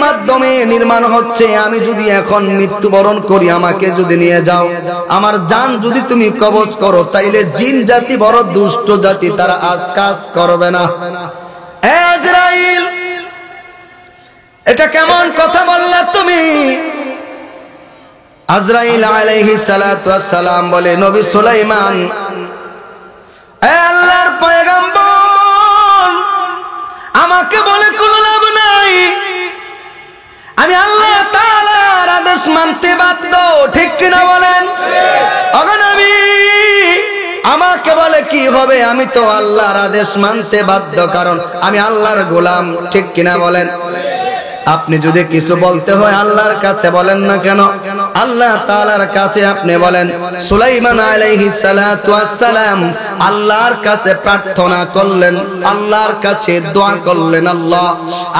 মাধ্যমে নির্মাণ হচ্ছে। আমি যদি এখন মৃত্যুবরণ করি, আমাকে যদি নিয়ে যাও, আমার জান যদি তুমি কবজ করো, তাইলে জিন জাতি বড় দুষ্ট জাতি, তারা আজ কাজ করবে না। আজরাইল, এটা কেমন কথা বললা তুমি? আজরাইল আলাইহিস সালাতু ওয়াস সালাম বলে, নবী সুলাইমান, আল্লাহর পয়গম্বর, আমাকে বলে কোনো লাভ নাই, আমি আল্লাহ তাআলার আদেশ মানতে বাধ্য, ঠিক কিনা বলেন? ওগো নবী, আমাকে বলে কি হবে? আমি তো আল্লাহর আদেশ মানতে বাধ্য, কারণ আমি আল্লাহর গোলাম, ঠিক কিনা বলেন? আপনি যদি কিছু বলতে হয় আল্লাহর কাছে বলেন না কেন? আল্লাহ তাআলার কাছে আপনি বলেন। সুলাইমান আলাইহিস সালাতু ওয়াস সালাম আল্লাহর কাছে প্রার্থনা করলেন, আল্লাহর কাছে দোয়া করলেন, আল্লাহ,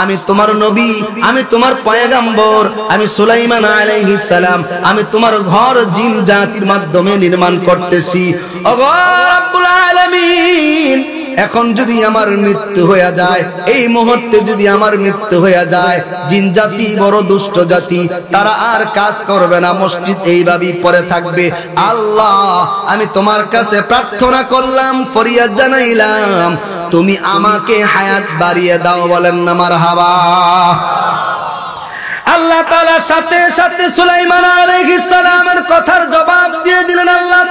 আমি তোমার নবী, আমি তোমার পয়গম্বর, আমি সুলাইমান আলাইহিস সালাম, আমি তোমার ঘর জিন জাতির মাধ্যমে নির্মাণ করতেছি। ওগো রব্বুল আলামিন, এখন যদি আমার মৃত্যু হয়ে যায়, এই মুহূর্তে যদি আমার মৃত্যু হয়ে যায়, জিন জাতি বড় দুষ্ট জাতি, তারা আর কাজ করবে না, মসজিদ এইভাবেই পড়ে থাকবে। আল্লাহ, আমি তোমার কাছে প্রার্থনা করলাম, ফরিয়াদ জানাইলাম, তুমি আমাকে হায়াত বাড়িয়ে দাও। বলেন না মারহাবা। আল্লাহ তাআলা সাথে সাথে সুলাইমান আলাইহিস সালামের কথার জবাব দিয়ে দিলেন। আল্লাহ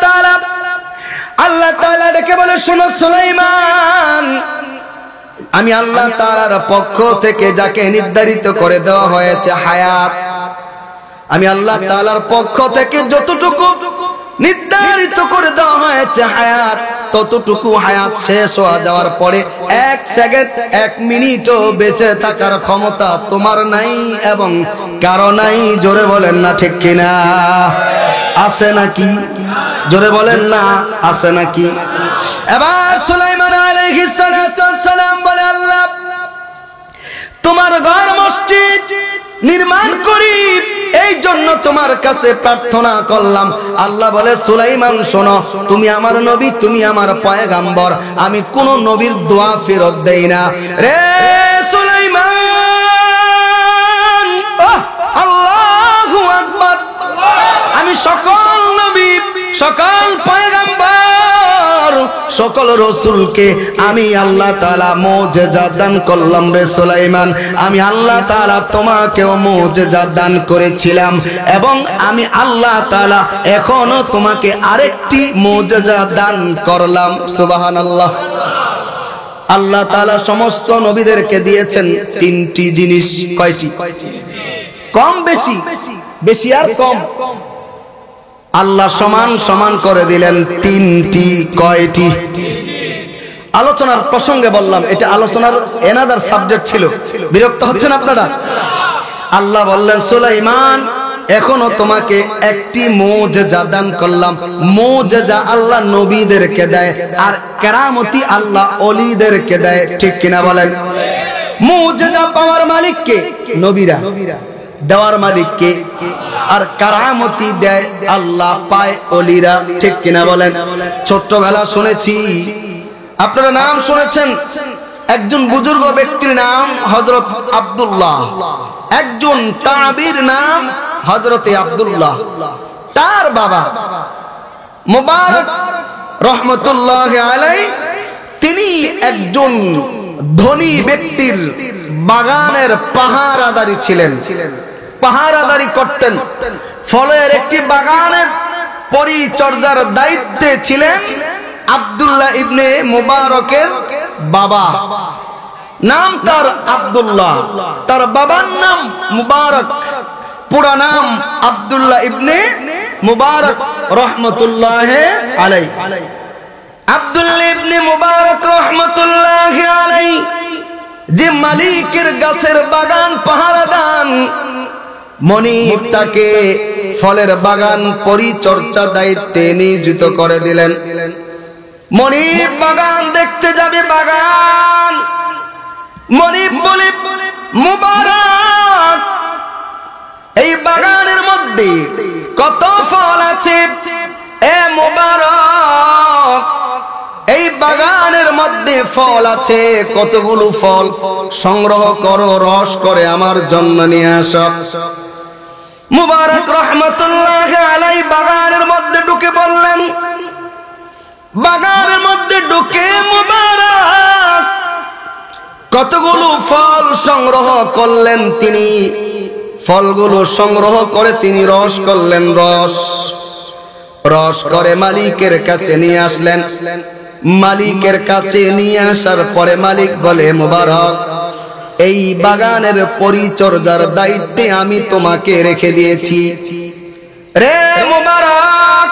তাআলা ডেকে বলে, শোনো সুলাইমান, আমি আল্লাহ তাআলার পক্ষ থেকে যাকে নির্ধারিত করে দেওয়া হয়েছে হায়াত, আমি আল্লাহ তাআলার পক্ষ থেকে যতটুকু নির্ধারিত করে দেওয়া হয়েছে হায়াত, ততটুকু হায়াত শেষ হয়ে যাওয়ার পরে 1 সেকেন্ড 1 মিনিটও বেঁচে থাকার ক্ষমতা তোমার নাই এবং কারো নাই। জোরে বলেন না ঠিক কিনা? আছে নাকি? জোরে বলেন না, আছে নাকি? এবার সুলাইমান আলাইহিস সালাতু ওয়াস সালাম বলে, আল্লাহ, তোমার ঘর মসজিদ নির্মাণ করি, এই জন্য তোমার কাছে প্রার্থনা করলাম। আল্লাহ বলে, সুলাইমান শোনো, তুমি আমার নবী, তুমি আমার পয়গম্বর, আমি কোন নবীর দোয়া ফেরত দেই না। রে সুলাইমান, আল্লাহু আকবার, আমি সকল নবী, সকল পয়গম্বর, সকল রাসূলকে আমি আল্লাহ তাআলা মুজিজা দান করলাম। রে সুলাইমান, আমি আল্লাহ তাআলা তোমাকেও মুজিজা দান করেছিলাম এবং আমি আল্লাহ তাআলা এখনো তোমাকে আরেকটি মুজিজা দান করলাম। সুবহানাল্লাহ। আল্লাহ তাআলা সমস্ত নবীদেরকে দিয়েছেন 3টি জিনিস। কয়টি? কম বেশি, বেশি আর কম। আল্লাহ সমান সমান করে দিলেন 3টি। কয়টি? আলোচনার প্রসঙ্গে বললাম, এটা আলোচনার এনাদার সাবজেক্ট ছিল। বিরক্ত হচ্ছেন আপনারা? আল্লাহ বললেন, সুলাইমান, এখনো তোমাকে একটি মুজিজা দান করলাম। মুজিজা আল্লাহ নবীদেরকে দেয়, আর কেরামতি আল্লাহ ওলিদেরকে দেয়, ঠিক কিনা বলেন? মুজিজা পাওয়ার মালিক কে? নবীরা। দেওয়ার মালিক কে? আর কারামতি দেয় আল্লাহ, পায় ওলিরা, ঠিক কিনা বলেন? ছোট্টবেলা শুনেছি, আপনারা নাম শুনেছেন, একজন বুজুর্গ ব্যক্তির নাম হযরত আব্দুল্লাহ, একজন তাবির নাম হযরতে আব্দুল্লাহ। তার বাবা মুবারক রহমতুল্লাহি আলাইহি, তিনি একজন ধনী ব্যক্তির বাগানের পাহারাদারি ছিলেন, পাহারাদারি করতেন। ফলের একটি বাগানের পরিচর্যার দায়িত্বে ছিলেন আব্দুল্লাহ ইবনে মুবারকের বাবা। নাম তার আব্দুল্লাহ, তার বাবার নাম মুবারক, পুরা নাম আব্দুল্লাহ ইবনে মুবারক রহমতুল্লাহি আলাইহি। আব্দুল্লাহ ইবনে মুবারক রহমতুল্লাহি আলাইহি যে মালিকের গাছের বাগান পাহারা দেন, মনিব তাকে ফলের বাগান পরিচর্যা দায়িত্বে নিয়োজিত করে দিলেন। মনিব বাগান দেখতে যাবে, বাগান। মনিব বলে, মুবারক, এই বাগানের মধ্যে কত ফল আছে? এ মুবারক, এই বাগানের মধ্যে ফল আছে, কতগুলো ফল সংগ্রহ করো, রস করে আমার জন্য নিয়ে আসো। মুবারক রহমতুল্লাহ আলাই বাগানের মধ্যে ঢুকে বললেন, বাগানের মধ্যে ঢুকে মুবারক কতগুলো ফল সংগ্রহ করলেন। তিনি ফলগুলো সংগ্রহ করে তিনি রস করলেন, রস করে মালিকের কাছে নিয়ে আসলেন। মালিকের কাছে নিয়ে আসার পরে মালিক বলে, মুবারক এই বাগানের পরিচর্যার দায়িত্বে আমি তোমাকে রেখে দিয়েছি। রে মুবারক,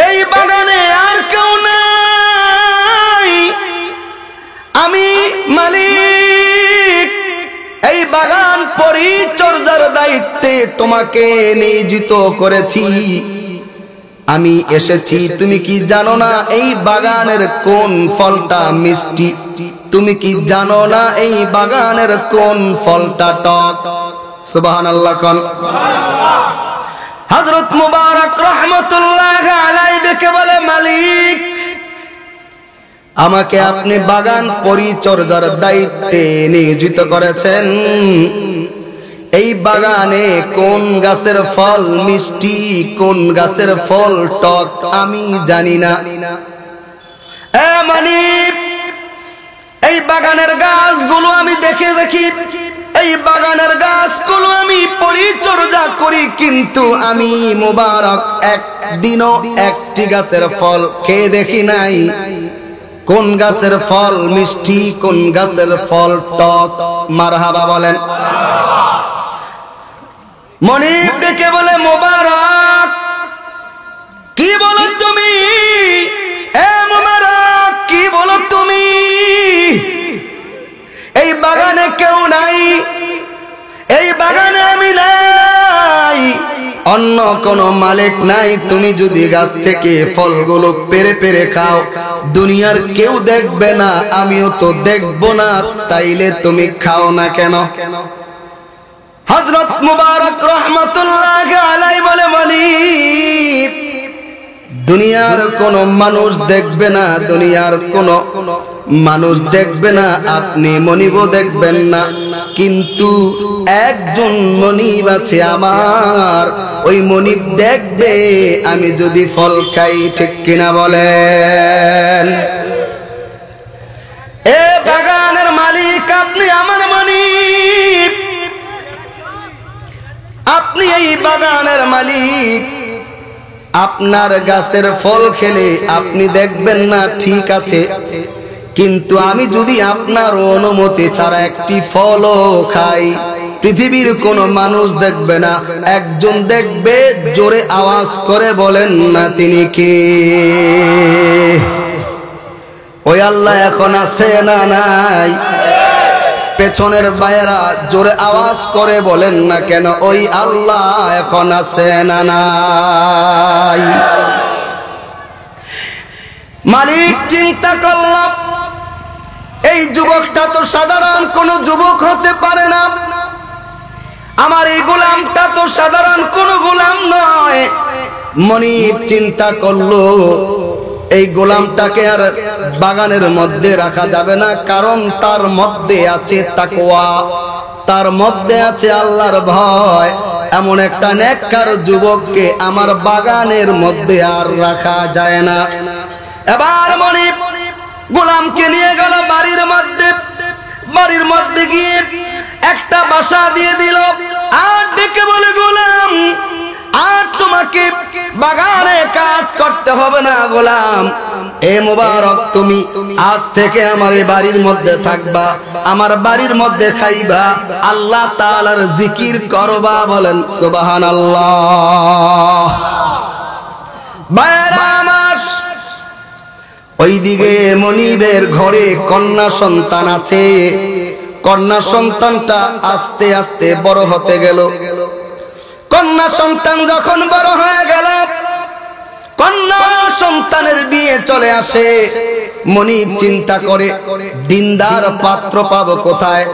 এই বাগানে আর কেউ নাই, আমি মালিক এই বাগান পরিচর্যার দায়িত্বে তোমাকে নিয়োজিত করেছি। আমি এসেছি, তুমি কি জানো না এই বাগানের কোন ফলটা মিষ্টি? তুমি কি জানো না এই বাগানের কোন ফলটা টক? সুবহানাল্লাহ কোন। হযরত মুবারক রহমতুল্লাহ আলাইহি ডেকে বলে, মালিক আমাকে আপনি বাগান পরিচর্যার দায়িত্বে নিয়োজিত করেছেন। এই বাগানে কোন গাছের ফল মিষ্টি, কোন গাছের ফল টক আমি জানি না। মালিক এই বাগানের গাছগুলো আমি দেখি, এই বাগানের গাছগুলো আমি পরিচর্যা করি, কিন্তু আমি মুবারক একদিনও একটি গাছের ফল খেয়ে দেখি নাই। কোন গাছের ফল মিষ্টি, কোন গাছের ফল টক? মারহাবা বলেন। মনিব ডেকে বলে, মুবারক কি বলো তুমি? এ মুবারক কি বলো তুমি? এই বাগানে কেউ নাই, এই বাগানে আমি নাই, অন্য কোন মালিক নাই। তুমি যদি গাছ থেকে ফলগুলো পেরে পেরে খাও, দুনিয়ার কেউ দেখবে না, আমিও তো দেখব না, তাইলে তুমি খাও না কেন? হযরত মুবারক রহমতুল্লাহ আলাইহি বলে, মালিক দুনিয়ার কোন মানুষ দেখবে না, দুনিয়ার কোন মানুষ দেখবে না, আপনি মনিবও দেখবেন না, কিন্তু একজন মনিব আছে আমার, ওই মনিব দেখবে আমি যদি ফল খাই। ঠিক কিনা বলেন? এ বাগানের মালিক, আপনি আমার মনিব, আপনি এই বাগানের মালিক। আপনার গাছের ফল খেলে আপনি দেখবেন না, ঠিক আছে, কিন্তু আমি যদি আপনার অনুমতি ছাড়া একটি ফলও খাই, পৃথিবীর কোনো মানুষ দেখবে না, একজন দেখবে। জোরে আওয়াজ করে বলেন না তিনি কে? ওই আল্লাহ এখন আছে না নাই? পেছনের ভাইয়েরা জোরে আওয়াজ করে বলেন না কেন, ওই আল্লাহ এখন আছে না নাই? মালিক চিন্তা করলাম, এই যুবকটা তো সাধারণ কোন যুবক হতে পারে না, আমার এই গোলামটা তো সাধারণ কোন গোলাম নয়। মনিব চিন্তা করলো, এই গোলামটাকে আর বাগানের মধ্যে রাখা যাবে না, কারণ তার মধ্যে আছে তাকওয়া, তার মধ্যে আছে আল্লাহর ভয়। এমন একটা নেককার যুবককে আমার বাগানের মধ্যে আর রাখা যায় না। এবার মনিব গোলামকে নিয়ে গেল বাড়ির মধ্যে, বাড়ির মধ্যে গিয়ে একটা বাসা দিয়ে দিল, আর ডেকে বলে, গোলাম আর তোমাকে বাগানে কাজ করতে হবে না গোলাম। এ মুবারক, তুমি আজ থেকে আমার এই বাড়ির মধ্যে থাকবা, আমার বাড়ির মধ্যে খাইবা, আল্লাহ তাআলার জিকির করবা। বলেন সুবহানাল্লাহ। ভাইরা আমার, ওইদিকে মনিবের ঘরে কন্যা সন্তান আছে। কন্যা সন্তানটা আস্তে আস্তে বড় হতে গেল। কন্যা সন্তান যখন বড় হয়ে গেল, কন্যা সন্তানের বিয়ে চলে আসে। মনিব চিন্তা করে, দিনদার পাত্র পাবো কোথায়?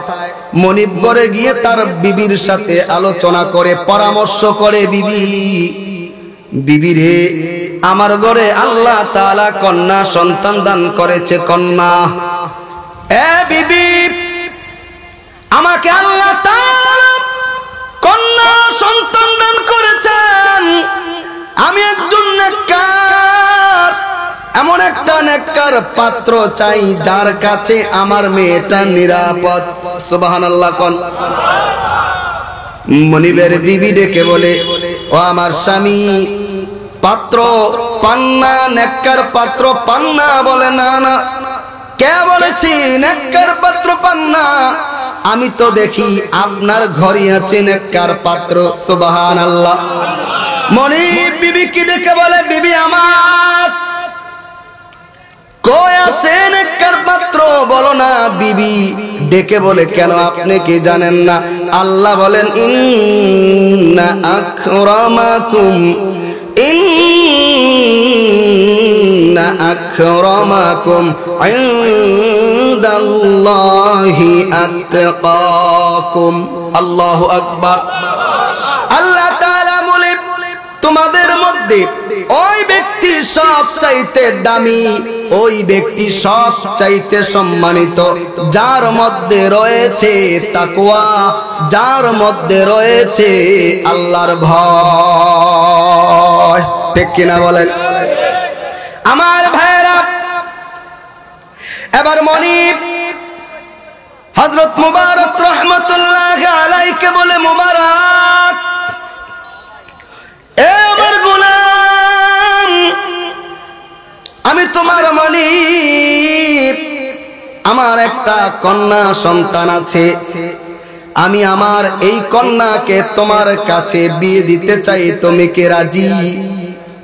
মনিব ঘরে গিয়ে তার বিবির সাথে আলোচনা করে, পরামর্শ করে, বিবি রে, আমার ঘরে আল্লাহ তাআলা কন্যা সন্তান দান করেছে কন্যা। এ বিবি, আমাকে আল্লাহ তাআলা কন্যা সন্তান দান করেছেন। আমি একজন নেককার, এমন একটা নেককার পাত্র চাই যার কাছে আমার মেয়েটা নিরাপদ। সুবহানাল্লাহ কোন। মনিবের বিবি ডেকে বলে, ও আমার স্বামী, পাত্র পান্না, নেককার পাত্র পান্না? বলে, না না। কে বলেছি নেককার পাত্র পান্না? আমি তো দেখি আপনার ঘরে আছে নেককার পাত্র। সুবহানাল্লাহ। মনিব বিবি কি ডেকে বলে, বিবি আমার কই আছে নেককার পাত্র? বলো না। বিবি ডেকে বলে, কেন আপনি কি জানেন না? আল্লাহ বলেন, ইন্না আকরামাকুম ইনদাল্লাহি আতকাকুম। আল্লাহু আকবার। আল্লাহ তাআলা বলে, তোমাদের মধ্যে ওই ব্যক্তি সবচাইতে দামি, ওই ব্যক্তি সবচাইতে সম্মানিত, যার মধ্যে রয়েছে তাকওয়া, যার মধ্যে রয়েছে আল্লাহর ভয়। ঠিক কিনা বলেন? আমার ভাইরা, এবার মনিব হযরত মুবারক রহমাতুল্লাহ আলাইহি বলে, মুবারক, এবার গোলাম, আমি তোমার মনিব, আমার একটা কন্যা সন্তান আছে। আমি আমার এই কন্যাকে তোমার কাছে বিয়ে দিতে চাই, তুমি কি রাজি?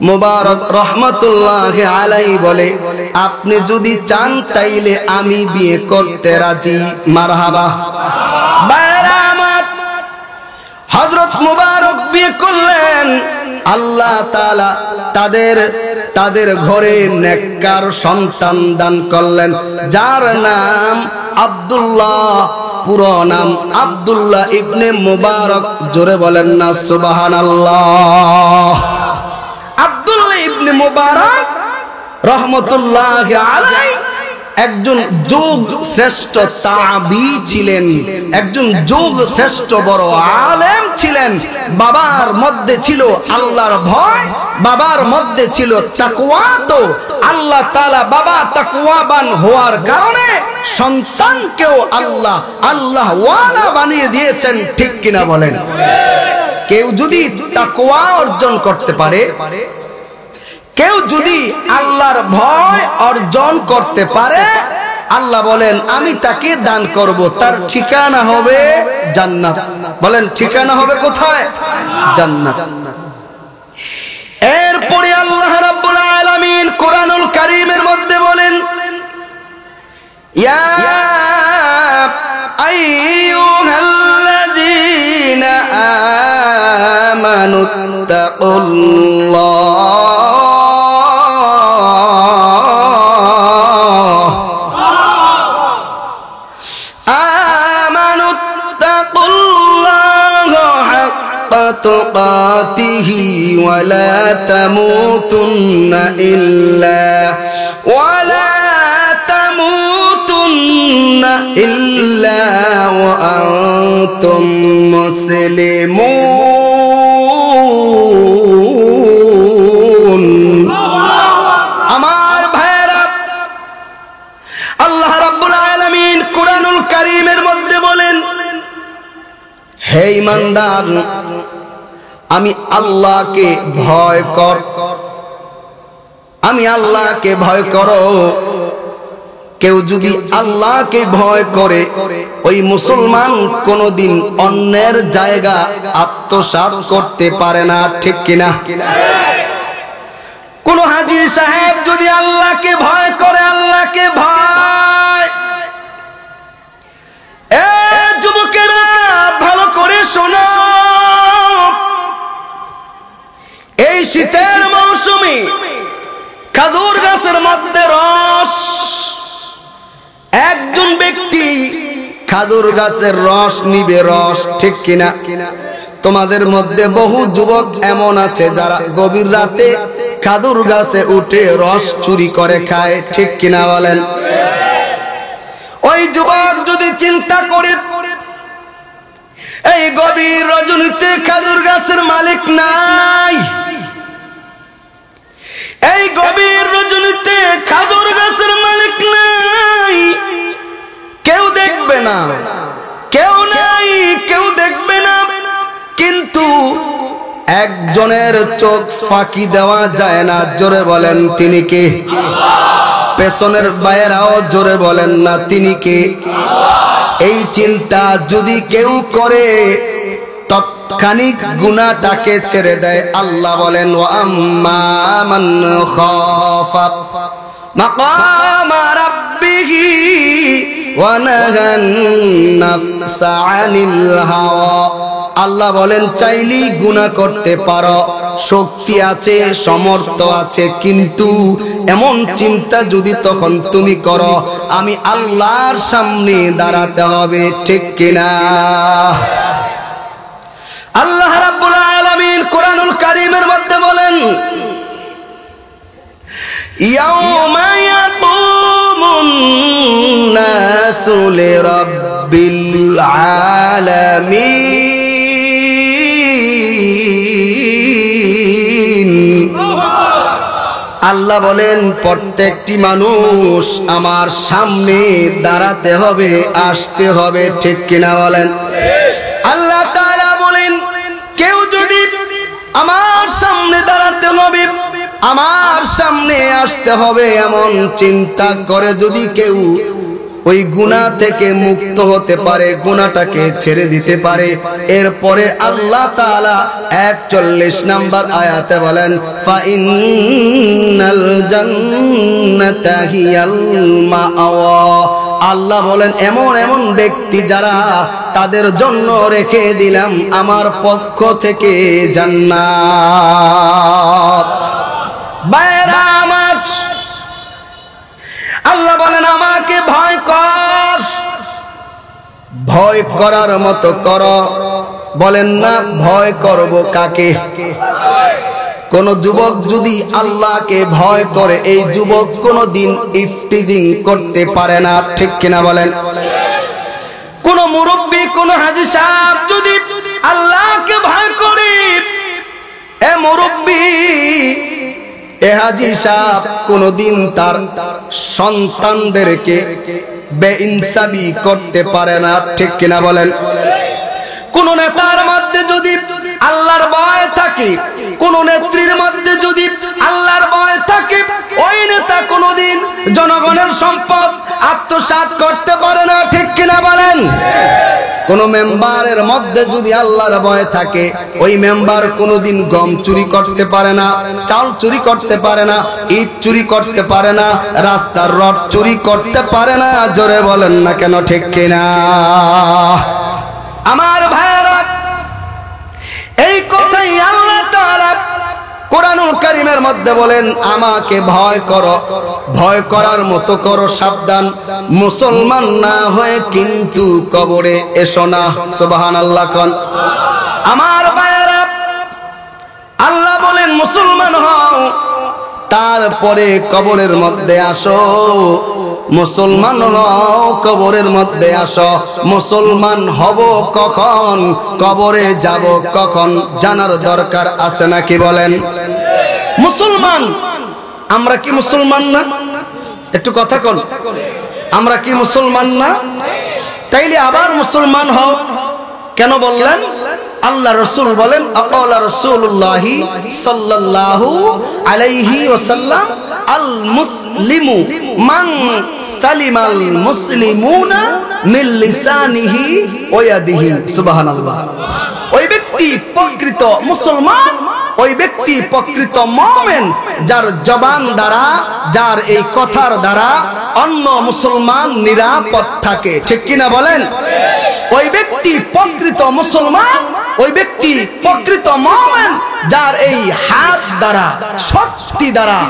মুবারক রহমাতুল্লাহ আলাইহি বলে, আপনি যদি চান তাইলে আমি বিয়ে করতে রাজি। মারহাবা। বাইরা আমার, হযরত মুবারক বিয়ে করলেন। আল্লাহ তাআলা তাদের ঘরে নেককার সন্তান দান করলেন, যার নাম আব্দুল্লাহ। পুরো নাম আব্দুল্লাহ ইবনে মুবারক। জোরে বলেন না সুবহানাল্লাহ। আব্দুল্লাহ ইবনে মুবারক রহমাতুল্লাহ আলাইহি একজন যুগ শ্রেষ্ঠ তাবী ছিলেন, একজন যুগ শ্রেষ্ঠ বড় আলেম ছিলেন। বাবার মধ্যে ছিল আল্লাহর ভয়, বাবার মধ্যে ছিল তাকওয়া। তো আল্লাহ তাআলা বাবা তাকওয়াবান হওয়ার কারণে সন্তানকেও আল্লাহ ওয়ালা বানিয়ে দিয়েছেন। ঠিক কিনা বলেন? কেউ যদি তাকওয়া অর্জন করতে পারে, কেউ যদি আল্লাহর ভয় অর্জন করতে পারে, আল্লাহ বলেন আমি তাকে দান করব, তার ঠিকানা হবে জান্নাত। বলেন ঠিকানা হবে কোথায়? জান্নাত। এরপরে আল্লাহ রাব্বুল আলামিন কোরআনুল কারীমের মধ্যে বলেন, ইয়া আইয়ুহাল্লাযীনা আমানুত্তাকুল্লাহ তুকাতিহি ওয়ালা তামুতুন্না ইল্লা ওয়া আনতুম মুসলিমুন। আমার ভাইরা, আল্লাহ রাব্বুল আলামিন কোরআনুল কারীমের মধ্যে বলেন, হে ঈমানদার, আমি আল্লাহকে ভয় কর, আমি আল্লাহকে ভয় করো। কেউ যদি আল্লাহকে ভয় করে, ওই মুসলমান কোনদিন অন্যের জায়গা আত্মসাৎ করতে পারে না। ঠিক কিনা? কোন হাজী সাহেব যদি আল্লাহকে ভয় করে, আল্লাহকে ভয়, এ যুবকেরা ভালো করে শোনো, এই শীতের মৌসুমে খেজুর গাছের মধ্যে রস, একজন ব্যক্তি খেজুর গাছের রস নিবে, রস। ঠিক কিনা? তোমাদের মধ্যে বহু যুবক এমন আছে যারা গভীর রাতে খাদুর গাছে উঠে রস চুরি করে খায়, ঠিক কিনা বলেন? ওই যুবক যদি চিন্তা করে এই গভীর রজনীতে খাজুর গাছের মালিক নাই, এই গভীর রজনীতে খাজুর গাছের মালিক নাই, কেউ দেখবে না, কেউ নাই, কেউ দেখবে না, কিন্তু একজনের চোখ ফাঁকি দেওয়া যায় না। জোরে বলেন তিনি কে? পেছনের বাইরাও জোরে বলেন না তিনি কে? এই চিন্তা যদি কেউ করে তৎক্ষণিক গুনাহটাকে ছেড়ে দেয়। আল্লাহ বলেন ওয়া আম্মা মান খাফা মাকামা রাব্বিহি ওয়া নাহান নাফসা আনিল হাওয়া। আল্লাহ বলেন চাইলেই গুনাহ করতে পারো, শক্তি আছে, সমর্থ আছে, কিন্তু এমন চিন্তা যদি তখন তুমি করো আমি আল্লাহর সামনে দাঁড়াতে হবে, ঠিক কিনা? আল্লাহ রাব্বুল আলামিন কোরআনুল কারীমের মধ্যে বলেন ইয়াউমা ইয়াকুমুন নাসু লিরাব্বিল আলামিন। আল্লাহ বলেন প্রত্যেকটি মানুষ আমার সামনে দাঁড়াতে হবে, আসতে হবে, ঠিক কিনা বলেন? আল্লাহ তাআলা বলেন কেউ যদি আমার সামনে দাঁড়াতে হবে, আমার সামনে আসতে হবে এমন চিন্তা করে যদি কেউ ওই গুনাহ থেকে মুক্ত হতে পারে, গুনাহটাকে ছেড়ে দিতে পারে, এরপরে আল্লাহ তাআলা 41 নম্বর আয়াতে বলেন ফা ইন্নাল জান্নাতা হিয়াল মাআওয়া। আল্লাহ বলেন এমন এমন ব্যক্তি যারা তাদের জন্য রেখে দিলাম আমার পক্ষ থেকে জান্নাত। বাইরা আমার, আল্লাহ বলেন আমাকে ভয় কর, ভয় করার মতো কর। বলেন না ভয় করব কাকে? কোন যুবক যদি আল্লাহকে ভয় করে এই যুবক কোনদিন ইফতিজিং করতে পারে না, ঠিক কিনা বলেন? কোন মুরব্বী, কোন হাজী সাহেব যদি আল্লাহকে ভয় করে, এ মুরব্বী, এ হাজী সাহেব কোনদিন তার সন্তানদেরকে বেইনসাফি করতে পারে না, ঠিক কিনা বলেন? কোন নেতার মধ্যে যদি আল্লাহর ভয় থাকে, কোন নেত্রীর মধ্যে যদি আল্লাহর ভয় থাকে, ওই নেতা কোনদিন জনগণের সম্পদ আত্মসাৎ করতে পারে না, ঠিক কিনা বলেন? কোন মেম্বারের মধ্যে যদি আল্লাহর ভয় থাকে, ওই মেম্বার কোনদিন গম চুরি করতে পারে না, চাল চুরি করতে পারে না, ইট চুরি করতে পারে না, রাস্তার রড চুরি করতে পারে না। জোরে বলেন না কেন, ঠিক কিনা? আমার ভাইরা, এই কথাই আল্লাহ তাআলা কোরআনুল কারীমের মধ্যে বলেন আমাকে ভয় করো, ভয় করার মতো করো, সাবধান মুসলমান না হয়ে কিন্তু কবরে এসো না। সুবহানাল্লাহ কোন? আমার ভাইরা, আল্লাহ বলেন মুসলমান হও, তারপরে কবরের মধ্যে আসো। মুসলমান হও, কবরের মধ্যে আসো। মুসলমান হব কখন, কবরে যাব কখন জানার দরকার আছে নাকি বলেন? মুসলমান, আমরা কি মুসলমান না? একটু কথা কন, আমরা কি মুসলমান না? তাইলে আবার মুসলমান হও কেন বললেন? আল্লাহ রাসূল বলেন আকালা রাসূলুল্লাহি সাল্লাল্লাহু আলাইহি ওয়াসাল্লাম আল মুসলিমু মান সালিমাল মুসলিমুনা মিন লিসানিহি ওয়া ইয়াদিহি। সুবহানাল্লাহ। ওই ব্যক্তি প্রকৃত মুসলমান, ওই ব্যক্তি প্রকৃত মুমিন যার জবান দ্বারা, যার এই কথার দ্বারা অন্য মুসলমান নিরাপদ থাকে, ঠিক কিনা বলেন? ওই ব্যক্তি প্রকৃত মুসলমান, ওই ব্যক্তি প্রকৃত মুমিন যার এই হাত দ্বারা, শক্তি দ্বারা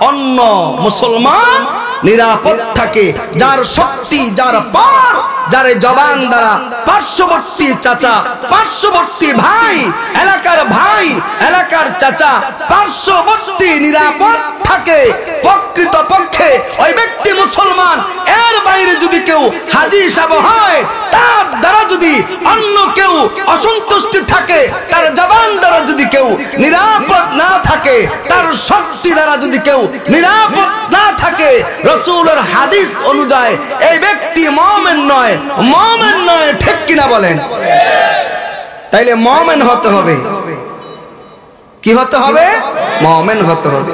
অন্য মুসলমান নিরাপদ থাকে, যার শক্তি, যার পার, যার জবান দ্বারা পার্শ্ববর্তী চাচা, পার্শ্ববর্তী ভাই, এলাকার ভাই, এলাকার চাচা, পার্শ্ববর্তী নিরাপদ থাকে, প্রকৃত পক্ষে ওই ব্যক্তি মুসলমান। এর বাইরে যদি কেউ হাজী সাহেব হয়, তার দ্বারা যদি অন্য কেউ অসন্তুষ্টি থাকে, তার জবান দ্বারা যদি কেউ নিরাপদ না থাকে, তার শক্তি দ্বারা যদি কেউ নিরাপদ না থাকে, রাসূলের হাদিস অনুযায়ী এই ব্যক্তি মুমিন নয়, মুমিন নয়। ঠিক কিনা বলেন? তাইলে মুমিন হতে হবে। কি হতে হবে? মুমিন হতে হবে।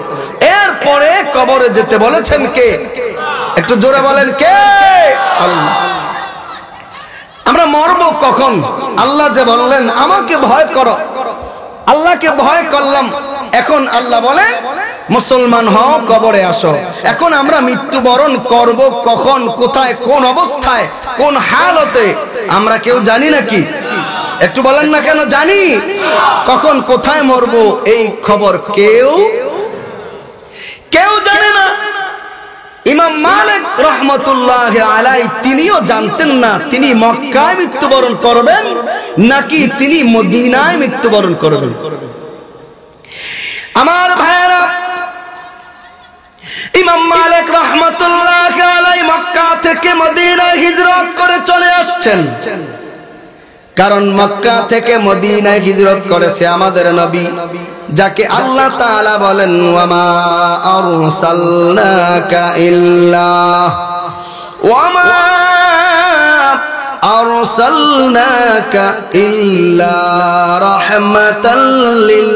এরপরে কবরে যেতে বলেছেন কে? একটু জোরে বলেন কে? আল্লাহ। আমরা মরব কখন? আল্লাহ যে বললেন আমাকে ভয় করো, আল্লাহকে ভয় করলাম। এখন আল্লাহ বলেন মুসলমান হও, কবরে আসো। এখন আমরা মৃত্যুবরণ করব কখন, কোথায়, কোন অবস্থায়, কোন হালতে আমরা কেউ জানি নাকি? একটু বলেন না কেন জানি? কখন কোথায় মরব এই খবর কেউ জানে না। ইমাম মালিক রহমতুল্লাহ আলাইহি তিনিও জানতেন না তিনি মক্কায় মৃত্যুবরণ করবেন নাকি তিনি মদিনায় মৃত্যুবরণ করবেন। আমার ভাইরা, ইমাম মালিক রহমতুল্লাহ আলাইহি মক্কা থেকে মদিনায় হিজরত করে চলে আসছেন। কারণ মক্কা থেকে মদিনায় হিজরত করেছে আমাদের নবী, যাকে আল্লাহ তাআলা বলেন ওয়ামা আরসালনাকা ইল্লা রাহমাতাল লিল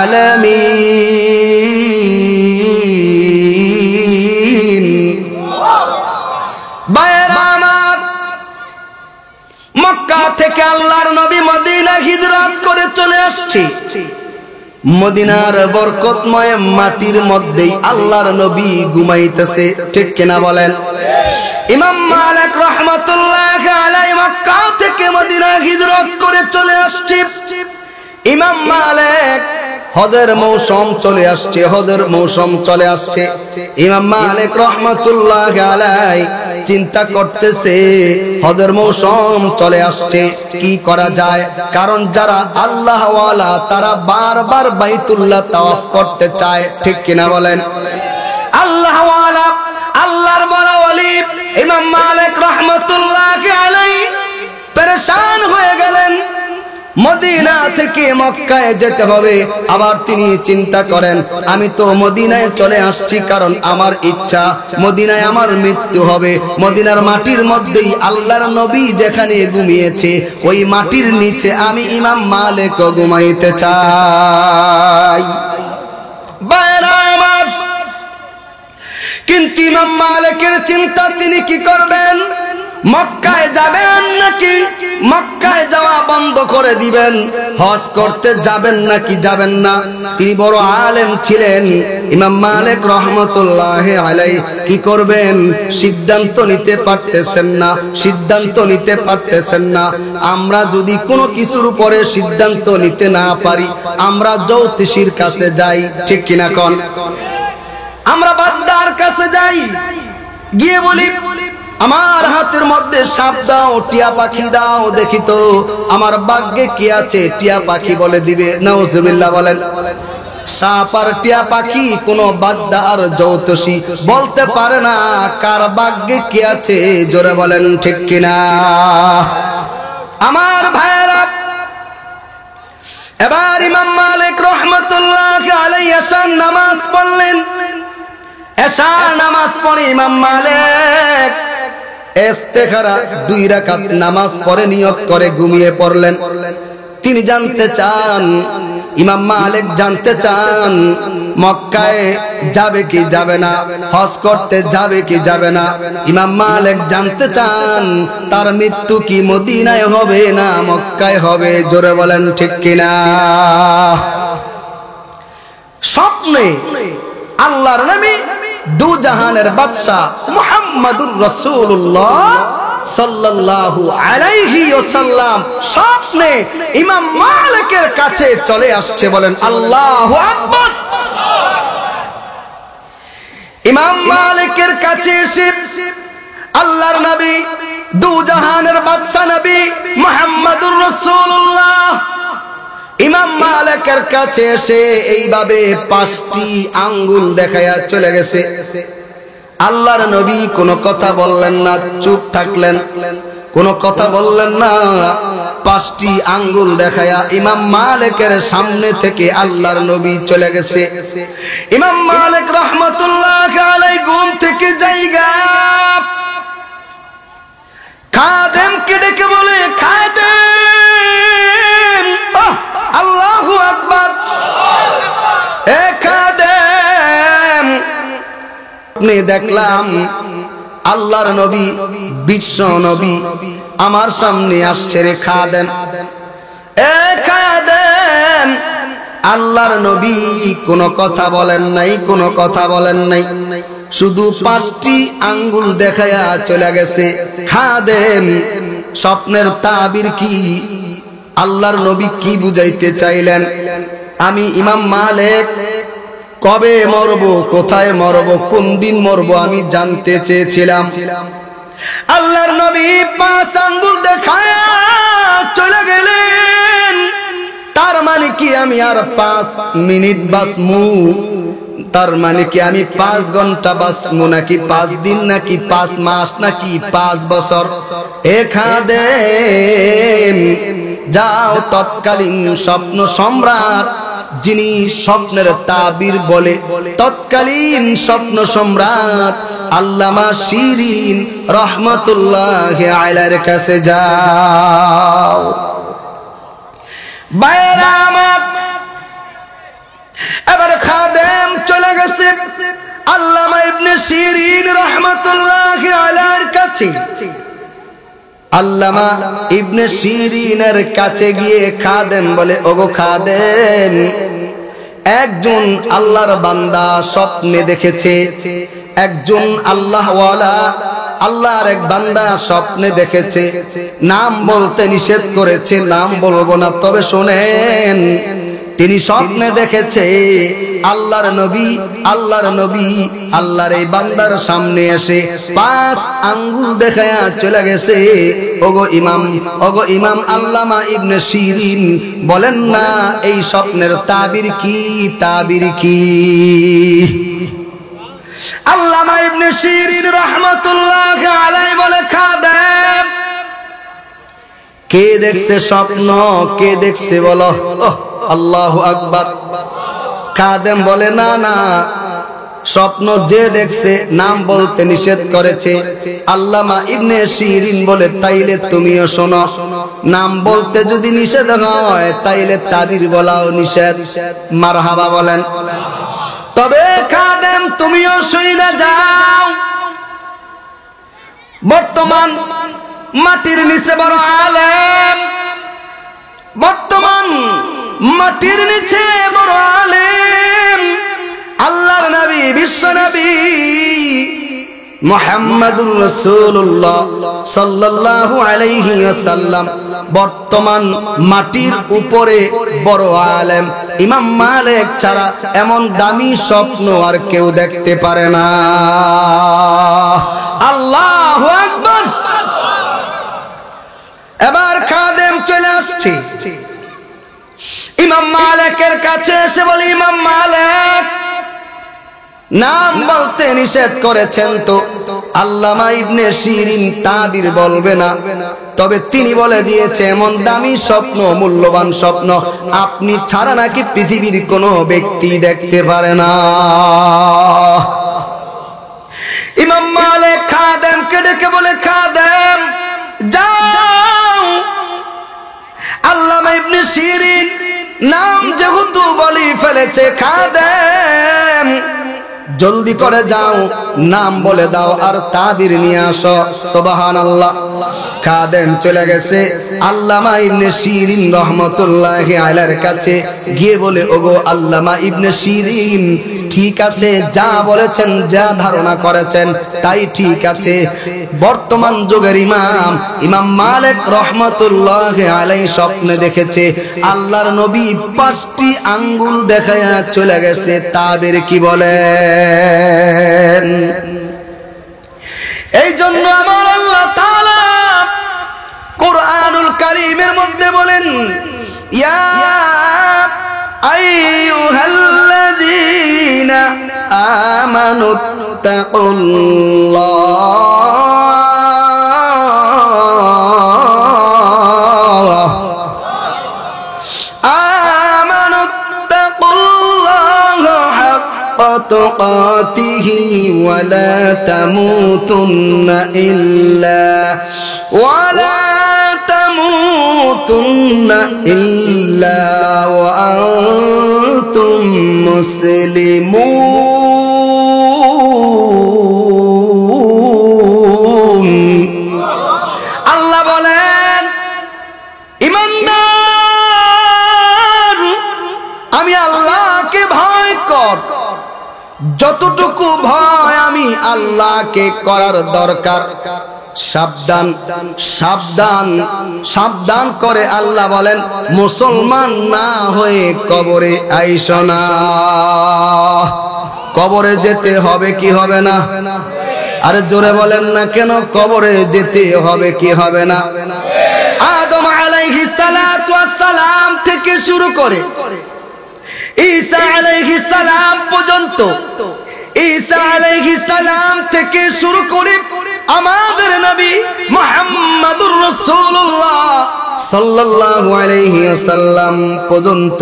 আলামিন। মক্কা থেকে আল্লাহর নবী মদিনা হিজরত করে চলে আসছে। মদিনার বরকতময় মাটির মধ্যেই আল্লাহর নবী ঘুমাইতেছে। ঠিক কিনা বলেন? ইমাম মালিক রহমাতুল্লাহ আলাইহি মক্কা থেকে মদিনা হিজরত করে চলে আসছে। ইমাম মালিক হজের মৌসুম চলে আসছে, হজের মৌসুম চলে আসছে। ইমাম মালিক রহমাতুল্লাহ আলাইহি চিন্তা করতেছে হজের মৌসুম চলে আসছে, কি করা যায়? কারণ যারা আল্লাহ ওয়ালা তারা বারবার বাইতুল্লাহ তাওয়াফ করতে চায়। ঠিক কিনা বলেন? আল্লাহ ওয়ালা, আল্লাহর বড় ওলি ইমাম মালিক রহমাতুল্লাহ আলাইহি পেরেশান হয়ে গেলেন। মদিনা থেকে মক্কায় যেতে হবে। আবার তিনি চিন্তা করেন আমি তো মদিনায় চলে আসছি কারণ আমার ইচ্ছা মদিনায় আমার মৃত্যু হবে। মদিনার মাটির মধ্যেই আল্লাহর নবী যেখানে ঘুমিয়েছে ওই মাটির নিচে আমি ইমাম মালিক ঘুমাইতে চাই। কিন্তু ইমাম মালিকের চিন্তা, তিনি কি করবেন? মক্কায় যাবেন নাকি মক্কায় যাওয়া বন্ধ করে দিবেন? হজ করতে যাবেন নাকি যাবেন না? তিনি বড় আলেম ছিলেন ইমাম মালিক রহমতুল্লাহ আলাইহি। কি করবেন সিদ্ধান্ত নিতে পারতেছেন না, সিদ্ধান্ত নিতে পারতেছেন না। আমরা যদি কোনো কিছুর উপরে সিদ্ধান্ত নিতে না পারি আমরা জ্যোতিষীর কাছে যাই। ঠিক কিনা কোন? আমরা বাদ্দার কাছে যাই, গিয়ে বলি আমার হাতের মধ্যে সাপ দাও, টিয়া পাখি দাও, দেখি তো আমার ভাগ্যে কি আছে। টিয়া পাখি বলে দিবে। নাউজুবিল্লাহ বলেন। সাপ আর টিয়া পাখি কোন বাদ্দা আর জ্যোতিষী বলতে পারে না কার ভাগ্যে কি আছে। জোরে বলেন ঠিক কিনা? আমার ভাইরা, এবার ইমাম মালিক রহমতুল্লাহ আলাইহি এশার নামাজ পড়লেন। এশার নামাজ পড়ে ইমাম মালিক ইস্তেখারা 2 রাকাত নামাজ পড়ে নিয়ত করে ঘুমিয়ে পড়লেন। তিনি জানতে চান, ইমাম মালিক জানতে চান মক্কায় যাবে কি যাবে না, হজ করতে যাবে কি যাবে না। ইমাম মালিক জানতে চান তার মৃত্যু কি মদিনায় হবে না মক্কায় হবে। জোরে বলেন ঠিক কিনা? স্বপ্নে আল্লাহর নবী দু জাহানের বাদশা মুহাম্মাদুর রাসূলুল্লাহ সাল্লাল্লাহু আলাইহি ওয়াসাল্লাম স্বপ্নে ইমাম মালিকের কাছে চলে আসছে। বলেন আল্লাহু আকবার। ইমাম মালিকের কাছে এসে আল্লাহর নবী দু জাহানের বাদশা নবী মুহাম্মদুর রাসূলুল্লাহ ইমাম মালিকের কাছে এসে এইভাবে 5টি আঙ্গুল দেখায়া চলে গেছে। আল্লাহর নবী কোনো কথা বললেন না, চুপ থাকলেন, কোনো কথা বললেন না। 5টি আঙ্গুল দেখায়া ইমাম মালিকের সামনে থেকে আল্লাহর নবী চলে গেছে। ইমাম মালিক রহমাতুল্লাহ আলাইহি ঘুম থেকে জায়গা খাদেমকে ডেকে বলে, খাদেম, আল্লাহু আকবার, এ খাদেম, আপনি দেখলাম আল্লাহর নবী, বিশ্ব নবী আমার সামনে আসছে রে খাদেম। এ খাদেম, আল্লাহর নবী কোনো কথা বলেন নাই, কোনো কথা বলেন নাই, শুধু 5টি আঙ্গুল দেখায়া চলে গেছে। খাদেম, স্বপ্নের তাবির কি? আল্লাহর নবী কি বুঝাইতে চাইলেন? আমি ইমাম মালিক কবে মরব, কোথায় মরব, কোন দিন মরব আমি জানতে চেয়েছিলাম। আল্লাহর নবী 5 আঙ্গুল দেখায়া চলে গেলেন। তার মানে কি আমি আর 5 মিনিট বাঁচমু? তার মানে কি আমি 5 ঘন্টা বাঁচমু, নাকি 5 দিন, নাকি 5 মাস, নাকি 5 বছর? এ খাদেম, যাও তৎকালীন স্বপ্ন সম্রাট, যিনি স্বপ্নের তাবির বলে, তৎকালীন স্বপ্ন সম্রাট আল্লামা শিরিন রহমাতুল্লাহি আলাইহির কাছে যাও। বাইরা আমার, এবার খাদেম চলে গেছে আল্লামা ইবনে শিরিন রহমাতুল্লাহি আলাইহির কাছে। আল্লামা ইবনে শিরিনের কাছে গিয়ে খাদেম বলে, ওগো খাদেম, একজন আল্লাহর বান্দা স্বপ্নে দেখেছে, একজন আল্লাহওয়ালা আল্লাহর এক বান্দা স্বপ্নে দেখেছে, নাম বলতে নিষেধ করেছে, নাম বলবো না, তবে শোনেন, তিনি স্বপ্নে দেখেছে আল্লাহর নবী, আল্লাহর নবী আল্লাহর এই বান্দার সামনে এসে 5 আঙ্গুল দেখায়া চলে গেছে। ওগো ইমাম, ওগো ইমাম আল্লামা ইবনে শিরিন, বলেন না এই স্বপ্নের তাবির কি? তাবির কি? আল্লামা ইবনে শিরিন রাহমাতুল্লাহ আলাইহি বলে, খাদেম, কে দেখছে স্বপ্ন? কে দেখছে বলো? আল্লাহু আকবার। খাদেম বলে, না না, স্বপ্ন যে দেখছে নাম বলতে নিষেধ করেছে। আল্লামা ইবনে শিরিন বলে, তাইলে তুমিও শোনো, নাম বলতে যদি নিষেধ হয় তাইলে তাবির বলাও নিষেধ। মারহাবা বলেন। তবে খাদেম, তুমিও শুইনা যাও, বর্তমান মাটির নিচে বড় আলেম, বর্তমান মাটির নিচে বড় আলেম আল্লাহর নবী, বিশ্ব নবী মুহাম্মদুর রাসূলুল্লাহ সাল্লাল্লাহু আলাইহি ওয়াসাল্লাম বর্তমান মাটির উপরে বড় আলেম। ইমাম মালিক ছাড়া এমন দামি স্বপ্ন আর কেউ দেখতে পারে না। আল্লাহু আকবার। এবার খাদেম চলে আসছে ইমাম মালিকের কাছে এসে বলে, ইমাম মালিক, নাম বলতে নিষেধ করেছেন তো আল্লামা ইবনে শিরিন তাবির বলবে না, তবে তিনি বলে দিয়েছে এমন দামি স্বপ্ন, মূল্যবান স্বপ্ন আপনি ছাড়া নাকি পৃথিবীর কোনো ব্যক্তি দেখতে পারে না। ইমাম মালিক খাদেমকে ডেকে বলে, খাদেম, যাও, আল্লামা ইবনে শিরিন নাম যেহেতু বলি ফেলেছে, খাদেম জলদি করে যাও, নাম বলে দাও আর তাবির নিয়ে আসো। সুবহানাল্লাহ। খাদেম চলে গেছে আল্লামা ইবনে শিরিন রহমাতুল্লাহি আলাইহির কাছে গিয়ে বলে, ওগো আল্লামা ইবনে শিরিন, ঠিক আছে, যা বলেছেন, যা ধারণা করেছেন তাই ঠিক আছে। বর্তমান যুগের ইমাম, ইমাম মালিক রহমাতুল্লাহি আলাইহি স্বপ্নে দেখেছে আল্লাহর নবী 5টি আঙ্গুল দেখায়া চলে গেছে, তাবির কি বলেন? এই জন্য আমার আল্লাহ তাআলা কুরআনুল কারীমের মধ্যে বলেন, ইয়া আইয়ুহাল্লাযীনা আমানুত্তাকুল্লাহ হাক্কা তুকাতিহি ওয়া লা তামুতুন্না ইল্লা ওয়া আনতুম মুসলিমুন। আল্লাহ বলেন, ঈমানদার আমি আল্লাহকে ভয় কর, যতটুকু ভয় আমি আল্লাহকে করার দরকার সাবধান সাবধান সাবধান করে আল্লাহ বলেন, মুসলমান না হয়ে কবরে আইসো না। কবরে যেতে হবে কি হবে না? আরে জোরে বলেন না কেন, কবরে যেতে হবে কি হবে না? আদম আলাইহিস সালাতু ওয়াস সালাম থেকে শুরু করে ঈসা আলাইহিস সালাম পর্যন্ত, ঈসা আলাইহিস সালাম থেকে শুরু করে আমাদের নবী মুহাম্মদুর রাসূলুল্লাহ সাল্লাল্লাহু আলাইহি ওয়াসাল্লাম পর্যন্ত,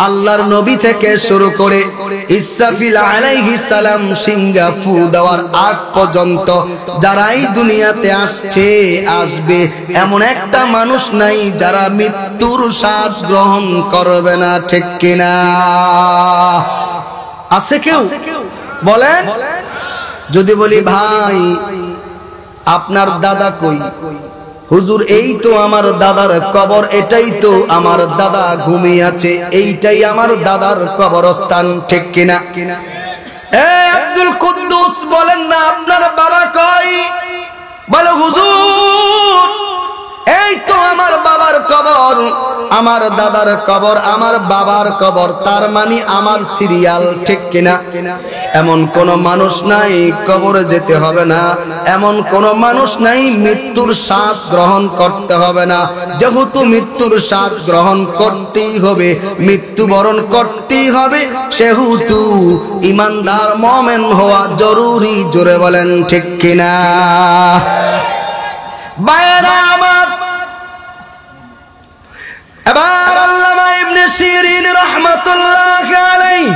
আল্লাহর নবী থেকে শুরু করে ইসরাফিল আলাইহিস সালাম সিংহা ফু দেওয়ার আগ পর্যন্ত যারাই দুনিয়াতে আসছে আসবে, এমন একটা মানুষ নাই যারা মৃত্যুর স্বাদ গ্রহণ করবে না, ঠিক কিনা? আছে কেউ? বলেন। যদি বলি ভাই আপনার দাদা কই? হুজুর এই তো আমার দাদার কবর, এটাই তো আমার দাদা ঘুমিয়ে আছে, এইটাই আমার দাদার কবরস্থান, ঠিক কিনা? এ আব্দুল কুদ্দুস বলেন না আপনার বাবা কই? বলে হুজুর এই তো আমার বাবার কবর, আমার দাদার কবর, আমার বাবার কবর, তার মানে আমার সিরিয়াল, ঠিক কিনা? এমন কোন মানুষ নাই কবরে যেতে হবে না, এমন কোন মানুষ নাই মৃত্যুর স্বাদ গ্রহণ করতে হবে না। যেহেতু মৃত্যুর স্বাদ গ্রহণ করতেই হবে, মৃত্যুবরণ করতেই হবে, সেহেতু ঈমানদার মুমিন হওয়া জরুরি। জোরে বলেন ঠিক কিনা? ভাইরা আমার, এবার আল্লামা ইবনে সিরিন রাহমাতুল্লাহ আলাইহি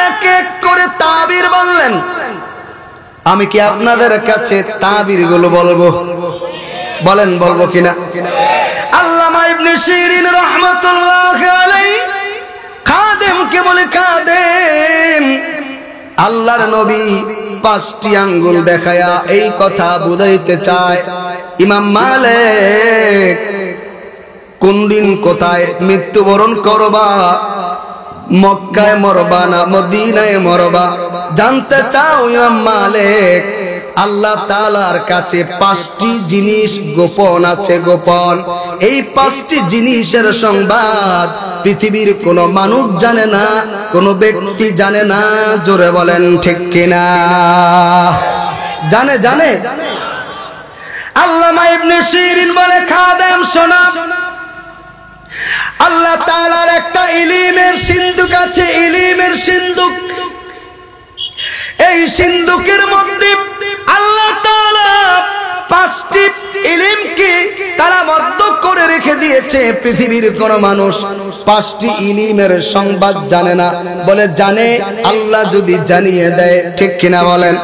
এক এক করে তাবির বললেন। আমি কি আপনাদের কাছে তাবির গুলো বলবো? বলেন বলবো কিনা? আল্লামা ইবনে সিরিন রাহমাতুল্লাহ আলাইহি খাদেমকে বলে, খাদেম আল্লাহর নবী পাঁচটি আঙ্গুল দেখায়া এই কথা বুঝাইতে চায়, ইমাম মালিক কোন দিন কোথায় মৃত্যুবরণ করবা, মক্কায় মরবা না মদিনায় মরবা, জানতে চাও ইমাম মালিক? আল্লাহ তাআলার কাছে পাঁচটি জিনিস গোপন আছে, গোপন। এই পাঁচটি জিনিসের সংবাদ পৃথিবীর কোন মানুষ জানে না, কোন ব্যক্তি জানে না। জোরে বলেন ঠিক কিনা? জানে? জানে? আল্লামা ইবনে সিরিন বলে, খাদেম শোনা, আল্লাহ তাআলার একটা ইলমের সিন্ধুক আছে, ইলমের সিন্ধুক। এই সিন্ধুকের মধ্যে আল্লাহ তাআলা পাঁচটি ইলমকে তালাবদ্ধ করে রেখে দিয়েছে। পৃথিবীর কোন মানুষ পাঁচটি ইলমের সংবাদ জানে না। বলে জানে, আল্লাহ যদি জানিয়ে দেয়, ঠিক কিনা বলেন?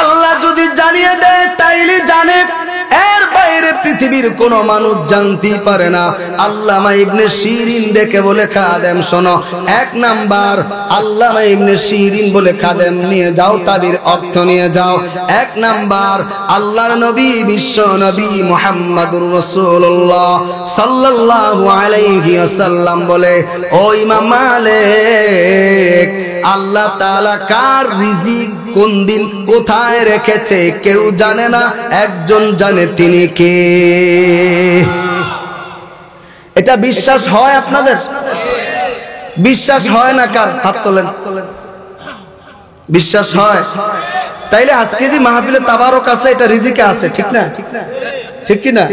আল্লাহ যদি জানিয়ে দেয় তাইলে জানে, এর বাইরে পৃথিবীর কোন মানুষ জানতেই পারে না। আল্লামা ইবনে সিরিন ডেকে বলে, খাদেম শোনো, এক নাম্বার আল্লামা ইবনে সিরিন বলে, খাদেম নিয়ে যাও, তাবির অর্থ নিয়ে যাও। এক নাম্বার আল্লাহর নবী, বিশ্ব নবী মুহাম্মদুর রাসূলুল্লাহ সাল্লাল্লাহু আলাইহি ওয়াসাল্লাম বলে, ও ইমাম মালিক, আল্লাহ তাআলা কার রিজিক কোন দিন কোথায় রেখেছে কেউ জানে না, একজন জানে, তিনি কে? এটা বিশ্বাস হয় আপনাদের? বিশ্বাস হয় না কার? হাত তোলেন। বিশ্বাস হয়? তাইলে আজকে যে মাহফিলে তাবারক আছে এটা রিজিকে আছে, ঠিক না? ঠিক কি না?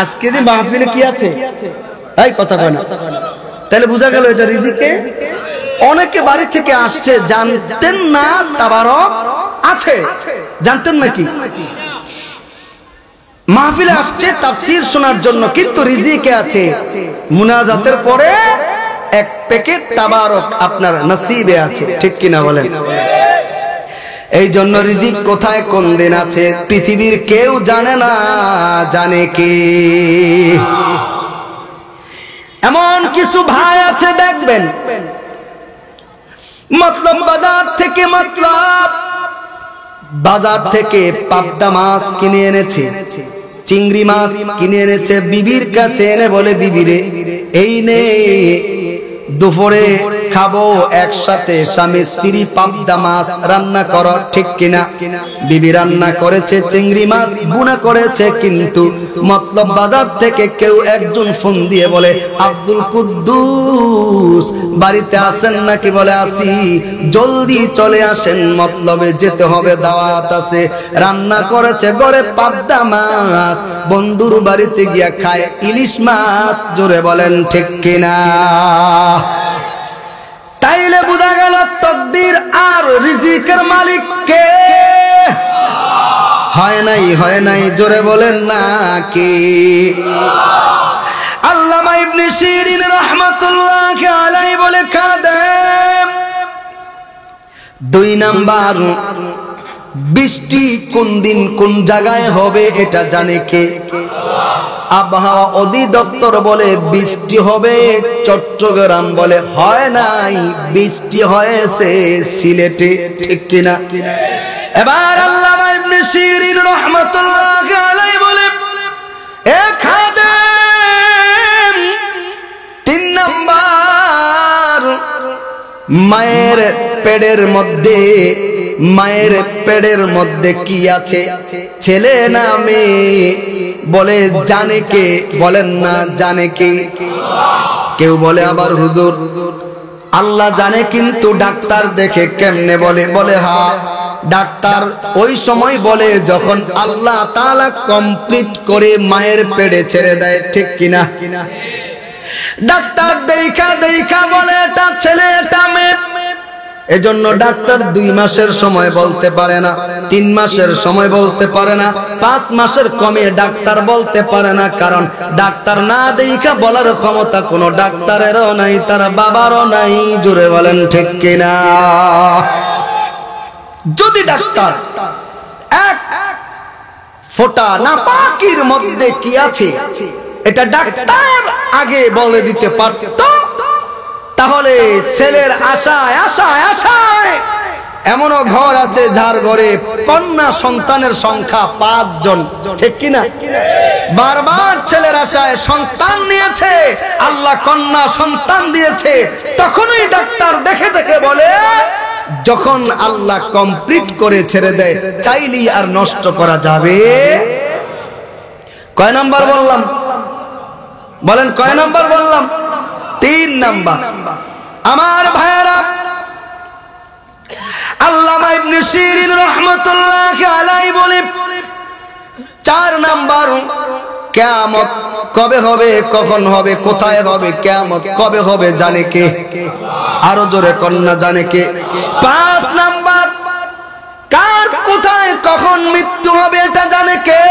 আজকে যে মাহফিলে কি আছে? এই কথা কয় না। তাহলে বোঝা গেল এটা রিজিকে। অনেকে বাড়ি থেকে আসছে, জানতেন না তাবারক আছে, জানতেন নাকি? মাহফিলে আসছে তাফসীর শোনার জন্য, কিন্তু রিজিকে আছে। মুনাজাতের পরে এক প্যাকেট তাবারক আপনার নসিবে আছে, ঠিক কিনা বলেন? এই জন্য রিজিক কোথায় কোন দিন আছে পৃথিবীর কেউ জানে না, জানে কে? এমন কিছু ভাই আছে দেখবেন, মতলব বাজার থেকে পাবদা মাছ কিনে এনেছে, চিংড়ি মাছ কিনে এনেছে, বিবির কাছে এনে বলে, বিবিরে এই নে দুপুরে খাবো একসাথে, স্বামী স্ত্রী পাবদা মাছ রান্না করো, ঠিক কিনা? বিবি রান্না করেছে, চিংড়ি মাছ ভুনা করেছে, কিন্তু মতলব বাজার থেকে কেউ একজন ফোন দিয়ে বলে, আব্দুল কুদ্দুস বাড়িতে আছেন নাকি? বলে আসি, জলদি চলে আসেন, মতলবে যেতে হবে, দাওয়াত আছে। রান্না করেছে ঘরে পাবদা মাছ, বন্ধুর বাড়িতে গিয়া খায় ইলিশ মাছ, জোরে বলেন ঠিক কিনা? তাইলে বোঝা গেল তকদির আর রিজিকের মালিক কে? হয় নাই, জোরে বলেন না কি? আল্লামা ইবনে শিরিন রাহমাতুল্লাহি আলাইহি বলে, খাদেম 2 নাম্বার, বৃষ্টি কোন দিন কোন জায়গায় হবে এটা জানে কে? আবহাওয়া অধিদপ্তর বলে বৃষ্টি হবে চট্টগ্রাম, বলে হয় নাই, বৃষ্টি হয়েছে সিলেটে, ঠিক কিনা? এবার আল্লামা ইবনে শিরিন রাহমাতুল্লাহি আলাইহি বলে, এ খাদেম 3 নাম্বার, মায়ের পেটের মধ্যে কি আছে, ছেলে না মেয়ে? বলে জানে কে? বলেন না জানে কে? কেউ বলে আবার হুজুর আল্লাহ জানে, কিন্তু ডাক্তার দেখে কেমনে? বলে হ্যাঁ, ডাক্তার ওই সময় বলে যখন আল্লাহ তাআলা কমপ্লিট করে মায়ের পেটে ছেড়ে দেয়, ঠিক কিনা? ডাক্তার দেখা বলে এটা ছেলে এটা মেয়ে। এজন্য ডাক্তার 2 মাসের সময় বলতে পারে না, 3 মাসের সময় বলতে পারে না, 5 মাসের কমে ডাক্তার বলতে পারে না, কারণ ডাক্তার না দেখা বলার ক্ষমতা কোনো ডাক্তারেরও নাই, তার বাবারও নাই, জোরে বলেন ঠিক কিনা? যদি ডাক্তার এক ফোঁটা নাপাকির মধ্যে কি আছে এটা ডাক্তার আগে বলে দিতে পারত, তাহলে ছেলের আশায় এমনও ঘর আছে যার ঘরে কন্যা সন্তানের সংখ্যা 5 জন, ঠিক কিনা? বারবার ছেলের আশায় সন্তান নিয়েছে, আল্লাহ কন্যা সন্তান দিয়েছে, তখনই ডাক্তার দেখে বলে, যখন আল্লাহ কমপ্লিট করে ছেড়ে দেয়, চাইলেই আর নষ্ট করা যাবে? কয় নাম্বার বললাম? বলেন কয় নাম্বার বললাম? 3 নাম্বার। আমার ভাইয়েরা, আল্লামা ইবনে শিরিন রাহমাতুল্লাহি আলাইহি বলে, 4 নাম্বার, কিয়ামত কবে হবে, কখন হবে, কোথায় হবে? কিয়ামত কবে হবে জানে কে? আরো জোরে কন্যা জানে কে? 5 নাম্বার, কার কোথায় কখন মৃত্যু হবে এটা জানে কে?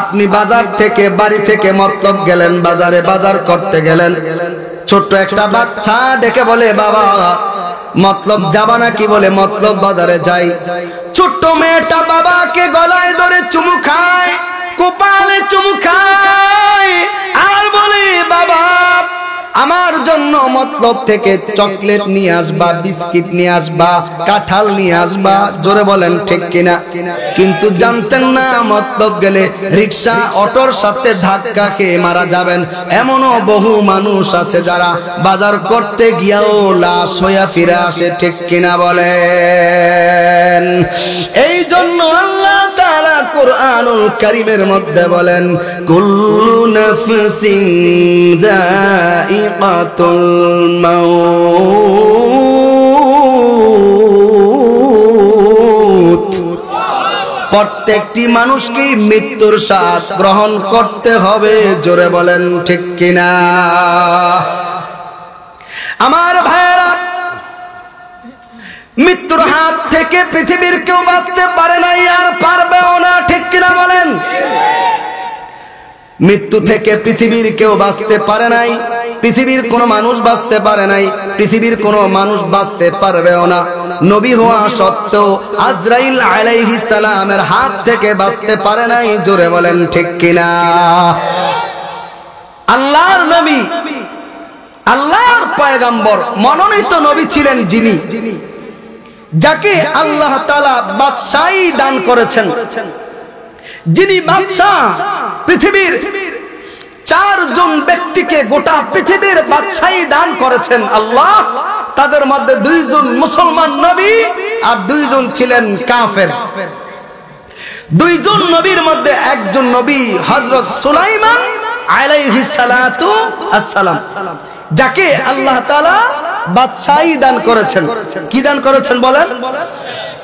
আপনি বাজার থেকে বাড়ি থেকে মতলব গেলেন, বাজারে বাজার করতে গেলেন, ছোট্ট একটা বাচ্চা ডেকে বলে, বাবা মতলব যাবা নাকি? বলে মতলব বাজারে যাই। ছোট্ট মেয়েটা বাবাকে গলায় ধরে চুমু খায়, কপালে চুমু খায়, আর বলে, বাবা আমার জন্য মতলব থেকে চকলেট নিয়ে আসবা, বিস্কিট নিয়ে আসবা, কাঁঠাল নিয়ে আসবা, জোরে বলেন ঠিক কিনা? কিন্তু জানতেন না মতলব গেলে রিক্সা অটোর সাথে ধাক্কা খেয়ে মারা যাবেন। এমনও বহু মানুষ আছে যারা বাজার করতে গিয়েও লাশ হইয়া ফিরে আসে, ঠিক কিনা বলেন? এই জন্য আল্লাহ তাআলা কুরআনুল কারীমের মধ্যে বলেন, কুল্লু নাফসিন যায়িকাতুল মাউত, প্রত্যেকটি মানুষকে মৃত্যুর স্বাদ গ্রহণ করতে হবে। জোরে বলেন ঠিক কিনা? আমার ভাইয়েরা, মৃত্যুর হাত থেকে পৃথিবীর কেউ বাঁচতে পারে নাই, আর পারবেও না। ঠিক কিনা বলেন? মৃত্যু থেকে পৃথিবীর কেউ বাঁচতে পারে নাই, পৃথিবীর কোনো মানুষ বাঁচতে পারে নাই, পৃথিবীর কোনো মানুষ বাঁচতে পারবেও না। নবী হওয়া সত্ত্বেও আজরাইল আলাইহিস সালামের হাত থেকে বাঁচতে পারে নাই। জোরে বলেন ঠিক কিনা? আল্লাহর নবী, আল্লাহর পয়গম্বর, মনোনীত নবী ছিলেন যিনি, যাকে আল্লাহ তাআলা বাদশাহী দান করেছেন, যিনি বাদশাহ। পৃথিবীর 4 জন ব্যক্তিকে গোটা পৃথিবীর বাদশাহী দান করেছেন আল্লাহ। তাদের মধ্যে 2 জন মুসলমান নবী আর 2 জন ছিলেন কাফের। 2 জন নবীর মধ্যে একজন নবী হযরত সুলাইমান আলাইহিস সালাতু আসসালাম, যাকে আল্লাহ তাআলা বাদশাহী দান করেছেন। কি দান করেছেন বলেন?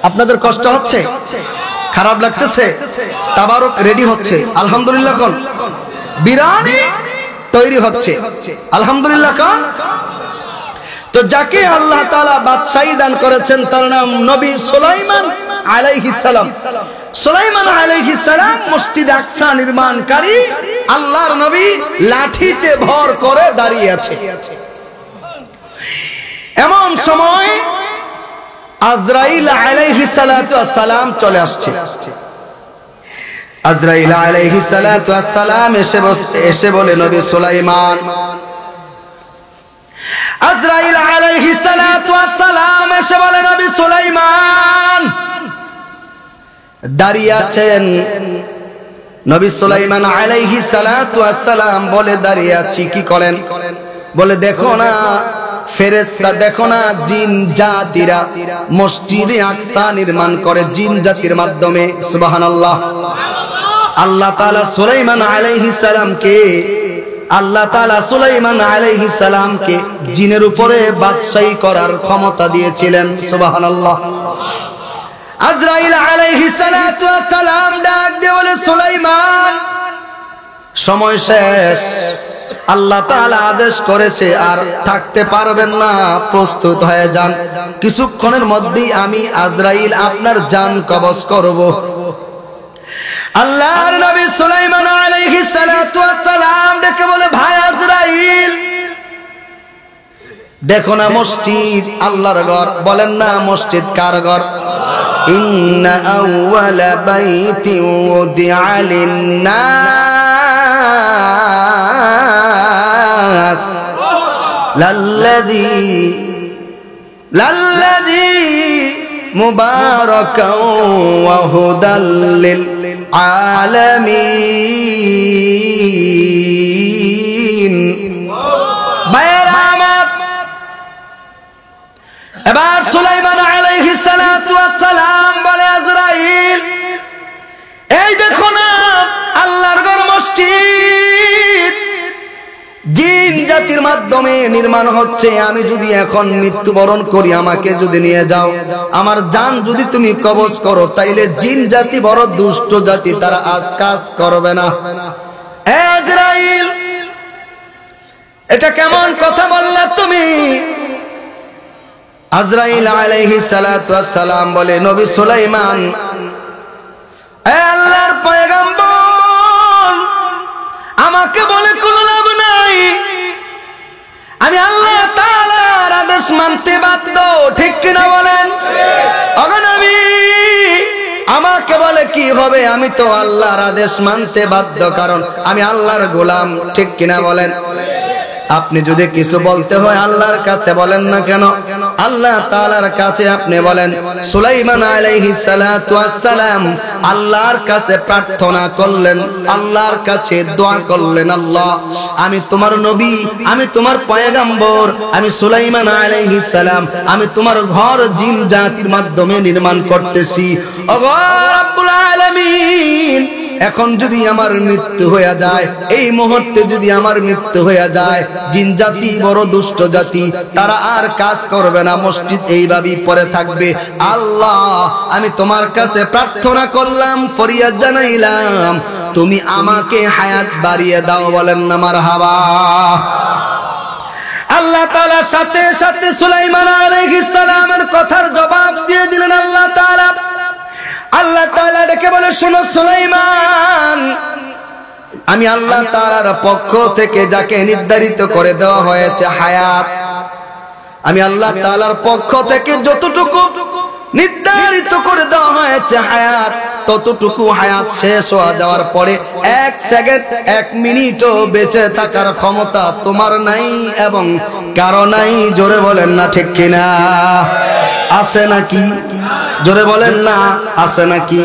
আপনাদের কষ্ট হচ্ছে? খারাপ লাগতেছে? তাবারক রেডি হচ্ছে? আলহামদুলিল্লাহ কোন? বিরিয়ানি তৈরি হচ্ছে? আলহামদুলিল্লাহ কোন? তো যাকে আল্লাহ তাআলা বাদশাহী দান করেছেন তার নাম নবী সুলাইমান আলাইহিস সালাম। সুলাইমান আলাইহিস সালাম মসজিদ আকসা নির্মাণকারী আল্লাহর নবী লাঠিতে ভর করে দাঁড়িয়ে আছে। এমন সময় আজরাইল আলাইহিস সালাতু আসসালাম চলে আসছে। আজরাইল আলাইহিস সালাতু আসসালাম এসে বলে, নবী সুলাইমান, আজরাইল আলাইহিস সালাতু আসসালাম এসে বলে, নবী সুলাইমান দাঁড়িয়ে আছেন। নবী সুলাইমান আলাইহিস সালাতু আসসালাম বলে, দাঁড়িয়ে আছি। কি করেন? বলে, দেখো না ফেরেশতা, দেখো না জিন জাতিরা মসজিদে আকসা নির্মাণ করে জিন জাতির মাধ্যমে। সুবহানাল্লাহ। আল্লাহ তাআলা সুলাইমান আলাইহিস সালামকে, আল্লাহ তাআলা সুলাইমান আলাইহিস সালামকে জিনের উপরে বাদশাহী করার ক্ষমতা দিয়েছিলেন। সুবহানাল্লাহ। আজরাইল আলাইহিস সালাতু আসসালাম ডাক দিয়ে বলে, সুলাইমান সময় শেষ, আল্লাহ তাআলা আদেশ করেছে আর থাকতে পারবেন না, প্রস্তুত হয়ে যান। কিছুক্ষণের মধ্যেই আমি আজরাইল আপনার জান কবজ করব। আল্লাহর নবী সুলাইমান আলাইহিস সালাতু আসসালাম ডেকে বলে, ভাই আজরাইল, দেখো না মসজিদ আল্লাহর ঘর। বলেন না মসজিদ কার ঘর? ইন্না আউওয়ালা বাইতি উদিআ লিন-নাস লাল্লাযী মুবারাকাও ওয়া হুদাল লিল আলামিন। এবার সুলাইমান আলাইহিস সালাতু আসসালাম বলে, আজরাইল এই দেখো না আল্লাহর ঘর মসজিদ জিন জাতির মাধ্যমে নির্মাণ হচ্ছে। আমি যদি এখন মৃত্যুবরণ করি, আমাকে যদি নিয়ে যাও, আমার জান যদি তুমি কবজ করো, তাইলে জিন জাতি বড় দুষ্ট জাতি, তারা আজ কাজ করবে না। আজরাইল এটা কেমন কথা বললা তুমি? আজরাইল আলাইহিস সালাতু আসসালাম বলে, নবী সুলাইমান, আল্লাহর পয়গম্বর, আমাকে বলে কোনো লাভ নাই, আমি আল্লাহ তাআলার আদেশ মানতে বাধ্য। ঠিক কিনা বলেন? ওগো নবী, আমাকে বলে কি হবে? আমি তো আল্লাহর আদেশ মানতে বাধ্য, কারণ আমি আল্লাহর গোলাম। ঠিক কিনা বলেন? আপনি যদি কিছু বলতে হয় আল্লাহর কাছে বলেন না কেন? আল্লাহ তাআলার কাছে আপনি বলেন। সুলাইমান আলাইহিস সালাতু আসসালাম আল্লাহর কাছে প্রার্থনা করলেন, আল্লাহর কাছে দোয়া করলেন, আল্লাহ আমি তোমার নবী, আমি তোমার পয়গম্বর, আমি সুলাইমান আলাইহিস সালাম, আমি তোমার ঘর জিন জাতির মাধ্যমে নির্মাণ করতেছি। ওগো রব্বুল আলামিন, এখন যদি আমার মৃত্যু হয়ে যায়, এই মুহূর্তে যদি আমার মৃত্যু হয়ে যায়, জিন জাতি বড় দুষ্ট জাতি, তারা আর কাজ করবে না, মসজিদ এইভাবেই পড়ে থাকবে। আল্লাহ, আমি তোমার কাছে প্রার্থনা করলাম, ফরিয়াদ জানাইলাম, তুমি আমাকে হায়াত বাড়িয়ে দাও। বলেন না মারহাবা। আল্লাহ তাআলা সাথে সাথে সুলাইমান আলাইহিস সালামের কথার জবাব দিয়ে দিলেন। আল্লাহ তাআলা ডেকে বলে, শোনো সুলাইমান, আমি আল্লাহ তাআলার পক্ষ থেকে যাকে নির্ধারিত করে দেওয়া হয়েছে হায়াত, আমি আল্লাহ তাআলার পক্ষ থেকে যতটুকু নির্ধারিত করে দেওয়া হয়েছে হায়াত, ততটুকু হায়াত শেষ হয়ে যাওয়ার পরে 1 সেকেন্ড 1 মিনিটও বেঁচে থাকার ক্ষমতা তোমার নাই এবং কারো নাই। জোরে বলেন না ঠিক কিনা? আছে নাকি? জোরে বলেন না, আছে নাকি?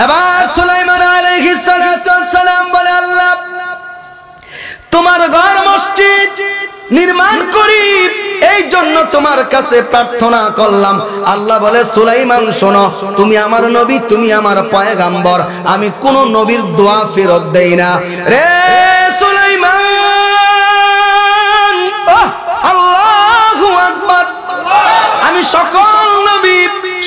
এবার সুলাইমান আলাইহিস সালাতু ওয়াস সালাম বলে, আল্লাহ, তোমার ঘর মসজিদ নির্মাণ করি, এই জন্য তোমার কাছে প্রার্থনা করলাম। আল্লাহ বলে, সুলাইমান শোনো, তুমি আমার নবী, তুমি আমার পয়গাম্বর, আমি কোন নবীর দোয়া ফেরত দেই না। রে সুলাইমান, আল্লাহু আকবার, আমি সকল নবী,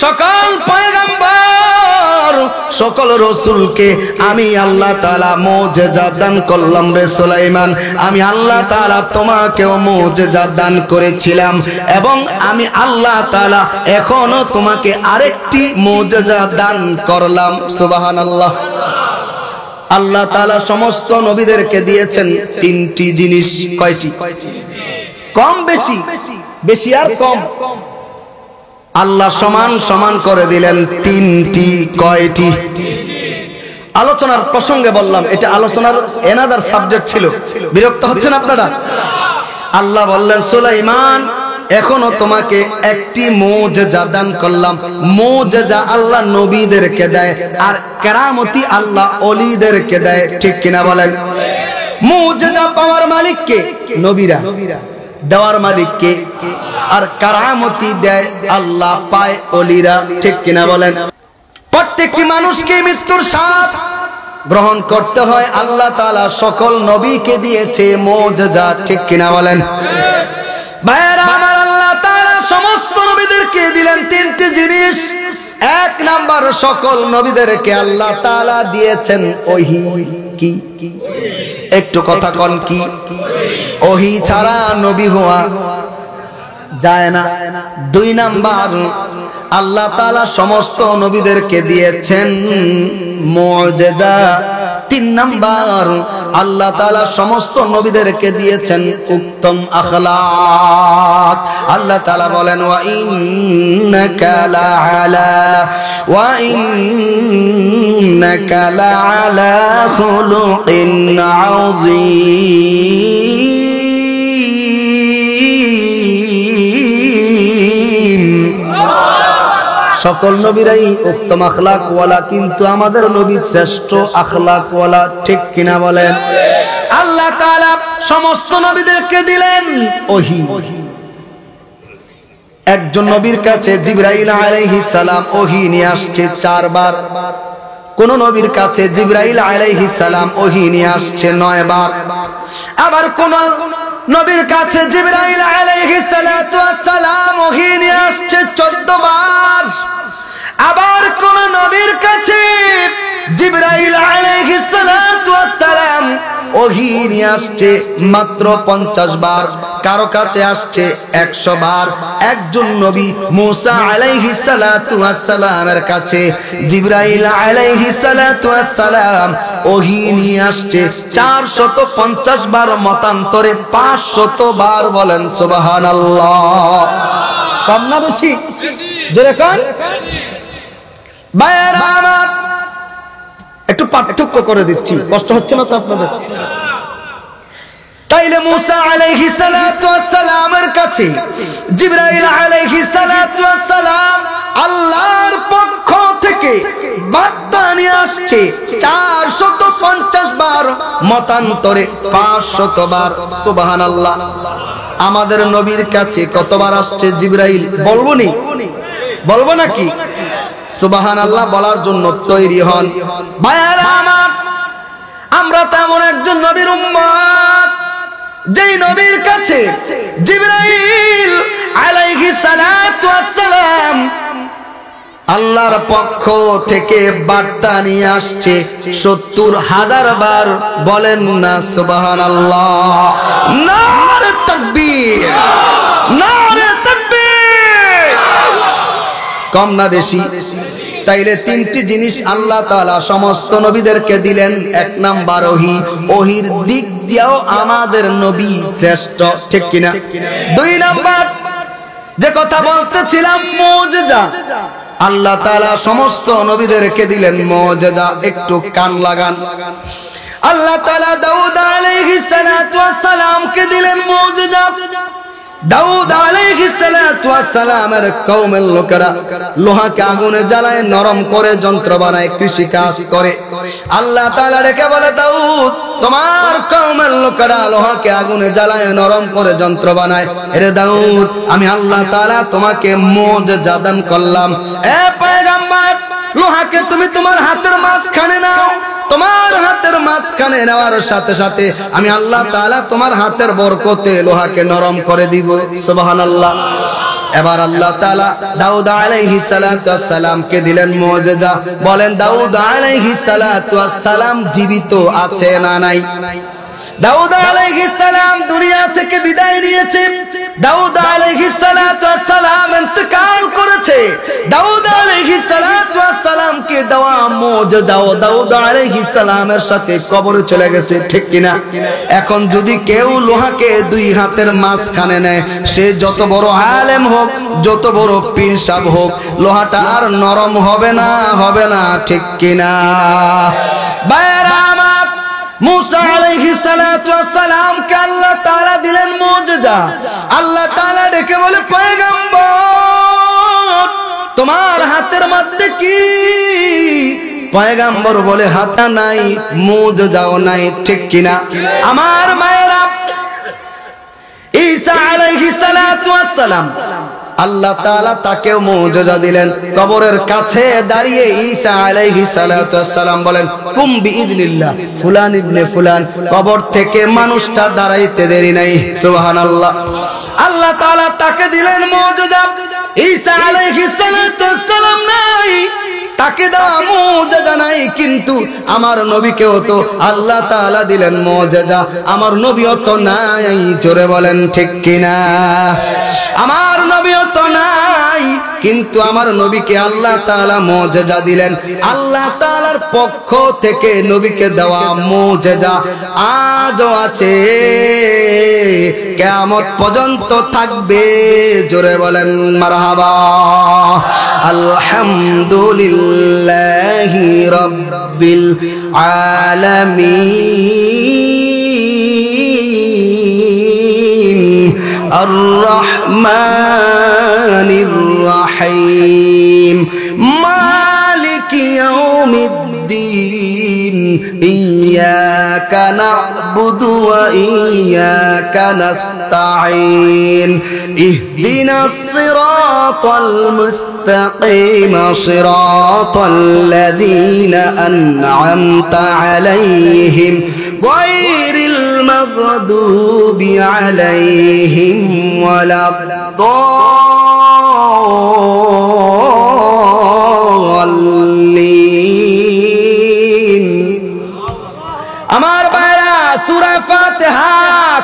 সকল পয়গাম্বর, সকল রাসূলকে আমি আল্লাহ তাআলা মুজিজা দান করলাম। রে সুলাইমান, আমি আল্লাহ তাআলা তোমাকেও মুজিজা দান করেছিলাম এবং আমি আল্লাহ তাআলা এখনো তোমাকে আরেকটি মুজিজা দান করলাম। সুবহানাল্লাহ। আল্লাহ তাআলা সমস্ত নবীদেরকে দিয়েছেন 3টি জিনিস। কয়টি? কম বেশি, বেশি আর কম। আল্লাহ সমান সমান করে দিলেন 3টি। কয়টি? আলোচনার প্রসঙ্গে বললাম, এটা আলোচনার এনাদার সাবজেক্ট ছিল। বিরক্ত হচ্ছেন আপনারা? আল্লাহ বললেন, সুলাইমান, এখনো তোমাকে একটি মুজিজা দান করলাম। মুজিজা আল্লাহ নবীদেরকে দেয়, আর কেরামতি আল্লাহ ওলিদেরকে দেয়। ঠিক কিনা বলেন? মুজিজা পাওয়ার মালিক কে? নবীরা। দেওয়ার মালিক কে? আর কারামতি দেয় আল্লাহ, পায় ওলিরা। ঠিক কিনা বলেন? প্রত্যেকটি মানুষকে মৃত্যুর স্বাদ গ্রহণ করতে হয়। আল্লাহ তাআলা সকল নবীকে দিয়েছে মুজিজা। ঠিক কিনা বলেন? ভাইরা আমার, আল্লাহ তাআলা সমস্ত নবীদেরকে দিলেন 3টি জিনিস। 1 নাম্বার, সকল নবীদেরকে আল্লাহ তাআলা দিয়েছেন ওহী। কি? একটু কথা কন, কি? ওহী ছাড়া নবী হওয়া যায় না। 2 নাম্বার, আল্লাহ তাআলা সমস্ত নবীদেরকে দিয়েছেন মুজিজা। 3 নাম্বার, আল্লাহ তাআলা সমস্ত নবীদেরকে দিয়েছেন উত্তম আখলাক। আল্লাহ তাআলা বলেন, ওয়া ইন্নাকা লাআলা খুলুকিন আযীম। সকল নবীরাই উত্তম আখলাক ওয়ালা, কিন্তু আমাদের নবী শ্রেষ্ঠ আখলাক ওয়ালা। ঠিক কিনা বলেন? আল্লাহ তাআলা সমস্ত নবীদেরকে দিলেন ওহী। একজন নবীর কাছে জিবরাইল আলাইহিস সালাম ওহী নিয়ে আসছে 4 বার। কোন নবীর কাছে জিবরাইল আলাইহিস সালাম ওহী নিয়ে আসছে 9 বার। আবার কোন নবীর কাছে জিবরাইল আলাইহিস সালাতু ওয়াস সালাম ওহী নিয়ে আসছে 14 বার। আবার কোন নবীর কাছে জিবরাইল আলাইহিস সালাতু ওয়াস সালাম ওহী নিয়ে আসছে মাত্র 50 বার। কারো কাছে আসছে 100 বার। একজন নবী মুসা আলাইহিস সালাতু ওয়াস সালামের কাছে জিবরাইল আলাইহিস সালাতু ওয়াস সালাম ওহী নিয়ে আসছে 450 বার, মতান্তরে 500 বার। বলেন সুবহানাল্লাহ। কম না বেশি? জোরে কোন? ভাইরা আমার, একটু পার্থক্য করে দিচ্ছি, কষ্ট হচ্ছে না তো আপনাদের? তাইলে মুসা আলাইহিস সালাতু ওয়াস সালামের কাছে জিবরাইল আলাইহিস সালাতু ওয়াস সালাম আল্লাহর পক্ষ থেকে বার্তা নিয়ে আসছে 450 বার, মতান্তরে 500 বার। সুবহানাল্লাহ। আমাদের নবীর কাছে কতবার আসছে জিবরাইল? বলবো নি? বলবো নাকি? সুবহানাল্লাহ বলার জন্য তৈরি হন। ভাইয়েরা আমার, আমরা তেমন একজন নবীর উম্মত যেই নবীর কাছে জিবরাইল আলাইহিস সালাতু ওয়াস সালাম আল্লাহর পক্ষ থেকে বার্তা নিয়ে আসছে ৭০,০০০ বার। বলেন না সুবহানাল্লাহ, নারে তাকবীর, নারে তাকবীর। কম না বেশি? তাইলে তিনটি জিনিস আল্লাহ তাআলা সমস্ত নবীদেরকে দিলেন। এক নাম্বার ওহী, ওহীর দিক দিয়েও আমাদের নবী শ্রেষ্ঠ, ঠিক কিনা? দুই নাম্বার যে কথা বলতেছিলাম মুজিজা, আল্লাহ তাআলা সমস্ত নবীদেরকে দিলেন মুজিজা। একটু কান লাগান। আল্লাহ তাআলা দাউদ আলাইহিস সালাতু ওয়াস সালামকে দিলেন মুজিজা। দাউদ আলাইহিস সালাতু ওয়াস সালামের কওমের লোকেরা লোহাকে আগুনে জ্বালায় নরম করে যন্ত্র বানায়, কৃষি কাজ করে। আল্লাহ তাআলা রেখে বলে, দাউদ তোমার কওমের লোকেরা লোহাকে আগুনে জ্বালায় নরম করে যন্ত্র বানায়। এরে দাউদ, আমি আল্লাহ তাআলা তোমাকে মুজিজা দান করলাম। এ পয়গম্বর, লোহাকে তুমি তোমার হাতের মাঝখানে নাও। তোমার হাতের মাঝখানে নেওয়ার সাথে সাথে আমি আল্লাহ তাআলা তোমার হাতের বরকতে লোহাকে নরম করে দিব। সুবহানাল্লাহ। এবার আল্লাহ তাআলা দাউদ আলাইহিস সালাতু ওয়াস সালামকে দিলেন মুজিজা। বলেন, দাউদ আলাইহিস সালাতু ওয়াস সালাম জীবিত আছে না নাই? দাউদ আলাইহিস সালাম দুনিয়া থেকে বিদায় নিয়েছে। দাউদ আলাইহিস সালাতু ওয়াস সালাম ইন্তেকাল করেছে। দাউদ আলাইহিস সালাতু ওয়াস সালামকে দেওয়া মুজিজা দাউদ আলাইহিস সালামের সাথে কবরে চলে গেছে, ঠিক কিনা? এখন যদি কেউ লোহাকে দুই হাতের মাঝখানে নেয়, সে যত বড় আলেম হোক, যত বড় পীর সাহেব হোক, লোহাটা আর নরম হবে না, হবে না, ঠিক কিনা? ভাইয়েরা আমার, মুসা আলাইহিস সালাতু ওয়াস সালামকে আল্লাহ তাআলা দিলেন মুজিজা। আল্লাহ তাআলা ডেকে বলে, পয়গম্বর তোমার হাতের মধ্যে কি? পয়গম্বর বলে, হাতে নাই, মুজিজাও নাই, ঠিক কিনা? আমার মায়েরা, ঈসা আলাইহিস সালাতু ওয়াস সালাম আল্লাহ তাআলা তাকেও মুজিজা দিলেন। কবরের কাছে দাঁড়িয়ে ঈসা আলাইহিস সালাতু ওয়াস সালাম বলেন, কুম বিইذনিল্লাহ ফুলান ইবনে ফুলান। কবর থেকে মানুষটা দাঁড়াইতে দেরি নাই। সুবহানাল্লাহ। আল্লাহ তাআলা তাকে দিলেন মুজিজা। ঈসা আলাইহিস সালাতু ওয়াস সালাম নাই, তাকে দেওয়া মুজিজা নাই, কিন্তু আমার নবীকেও তো আল্লাহ তাআলা দিলেন মুজিজা। আমার নবীও তো নাই, জোরে বলেন ঠিক কিনা? আমার নবীও তো নাই, কিন্তু আমার নবীকে আল্লাহ তাআলা মুজিজা দিলেন। আল্লাহ তাআলার পক্ষ থেকে নবীকে দেওয়া মুজিজা আজও আছে, কিয়ামত পর্যন্ত থাকবে। জোরে বলেন মারহাবা। আলহামদুলিল্লাহি রাব্বিল আলামিন আর-রাহমানির রাহিম মালিকি ইয়াউমিদ্দিন ইয়্যাকা না'বুদু ওয়া ইয়্যাকা নাস্তাঈন ইহদিনাস সিরাতাল মুস্তাকিম সিরাতাল লাযীনা আন'আমতা আলাইহিম গায়রিল মাগদুবি আলাইহিম ওয়ালাদ-দাল্লিন। আমার ভাইরা, সূরা ফাতিহা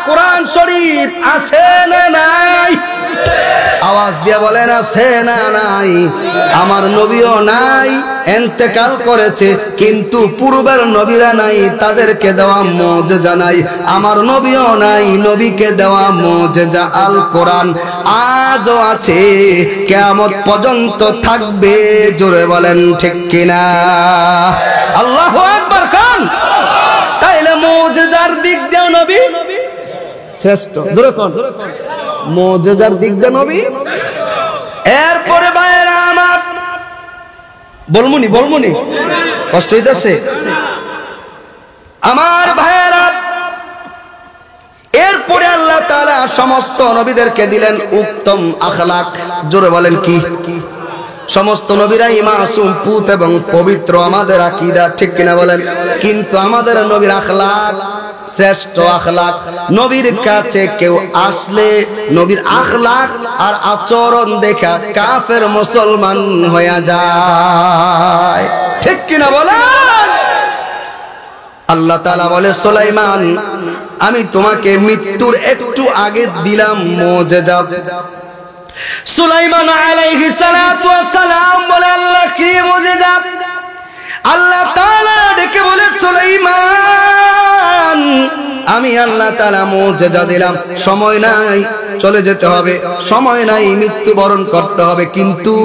কোরআন শরীফ আছে না নাই? আওয়াজ দিয়ে বলেন, আছে না নাই? আমার নবীও নাই, ইন্তেকাল করেছে, কিন্তু পূর্বের নবীরা নাই, তাদেরকে দেওয়া মুজিজা নাই। আমার নবীও নাই, নবীকে দেওয়া মুজিজা আল কোরআন আজও আছে, কিয়ামত পর্যন্ত থাকবে। জোরে বলেন ঠিক কিনা? আল্লাহু আকবার খান। তাইলে মুজিজার দিক দিয়ে নবী শ্রেষ্ঠ। জোরে কোন মুজিজার দিক দিয়ে নবী। এরপরে ভাইয়েরা আমার, বলমুনি কষ্ট হইতেছে আমার ভাইয়েরা। এরপরে আল্লাহ তাআলা সমস্ত নবীদেরকে দিলেন উত্তম আখলাক। জোরে বলেন কি? সমস্ত নবীরাই মাসুম, পুত এবং পবিত্র, আমাদের আকীদা, ঠিক কিনা বলেন? কিন্তু আমাদের নবীর আখলাক শ্রেষ্ঠ আখলাক। নবীর কাছে কেউ আসলে নবীর আখলাক আর আচরণ দেখা কাফের মুসলমান হয়ে যায়, ঠিক কিনা বলেন? আল্লাহ তাআলা বলে, সুলাইমান আমি তোমাকে মৃত্যুর একটু আগে দিলাম মুজিজা। সুলাইমান আলাইহিস সালাতু ওয়াস সালাম বলে, আল্লাহ কি মুজিজা? আল্লাহ তাআলা ডেকে বলে, সুলাইমান আমি আল্লাহ তাআলা মুজিজা দিলাম, সময় নাই, চলে যেতে হবে, সময় নাই, মৃত্যুবরণ করতে হবে, কিন্তু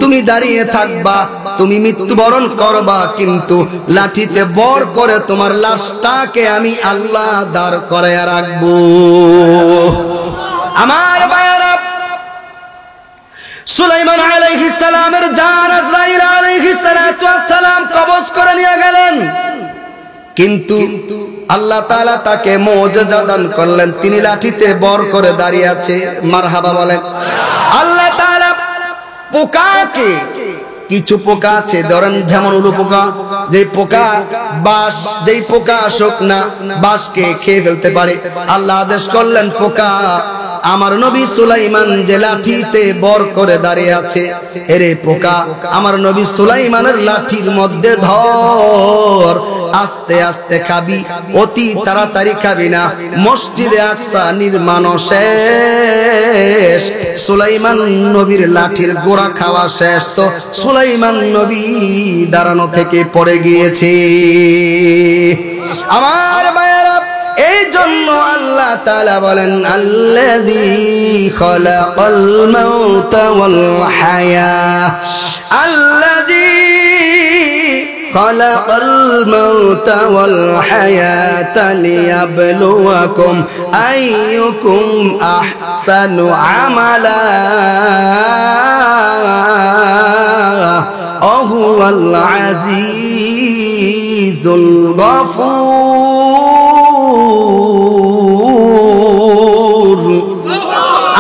তুমি দাঁড়িয়ে থাকবা, তুমি মৃত্যুবরণ করবা, কিন্তু লাঠিতে বর করে তোমার লাশটাকে আমি আল্লাহ দাঁড় করায়া রাখবো। আমার ভাইরা, সুলাইমান আলাইহিস সালামের জান আজরাইল আলাইহিস সালাতু ওয়াস সালাম কবজ করে নিয়ে গেলেন, কিন্তু আল্লাহ তাআলা তাকে মুজিজা দান করলেন, তিনি লাঠিতে বর করে দাঁড়িয়ে আছে। মারহাবা বলেন। আল্লাহ তাআলা পোকাকে, কিছু পোকা আছে ধরেন যেমন উলু পোকা, যে পোকা বাঁশ, যেই পোকা শুকনা বাঁশকে খেয়ে ফেলতে পারে, আল্লাহ আদেশ করলেন পোকা আমার নবী সুলাইমান যে লাঠিতে বর করে দাঁড়িয়ে আছে, এরে পোকা আমার নবী সুলাইমানের লাঠির মধ্যে ধর, আস্তে আস্তে খাবি, অতি তাড়াতাড়ি খাবি না। মসজিদে আকসা নির্মাণ শেষ, সুলাইমান নবীর লাঠির গোড়া খাওয়া শেষ, তো সুলাইমান নবী দাঁড়ানো থেকে পড়ে গিয়েছে। আমার ভাইয়েরা, এই জন্য আল্লাহ তাআলা বলেন, আল্লাযী খালাকাল মাউতা ওয়াল হায়া, আল্লাযী খালাকাল মাউতা ওয়াল হায়াতা লিয়াবলুয়াকুম আইয়ুকুম আহসানু আমালা ওয়াহুয়াল আজিজুল গফুর।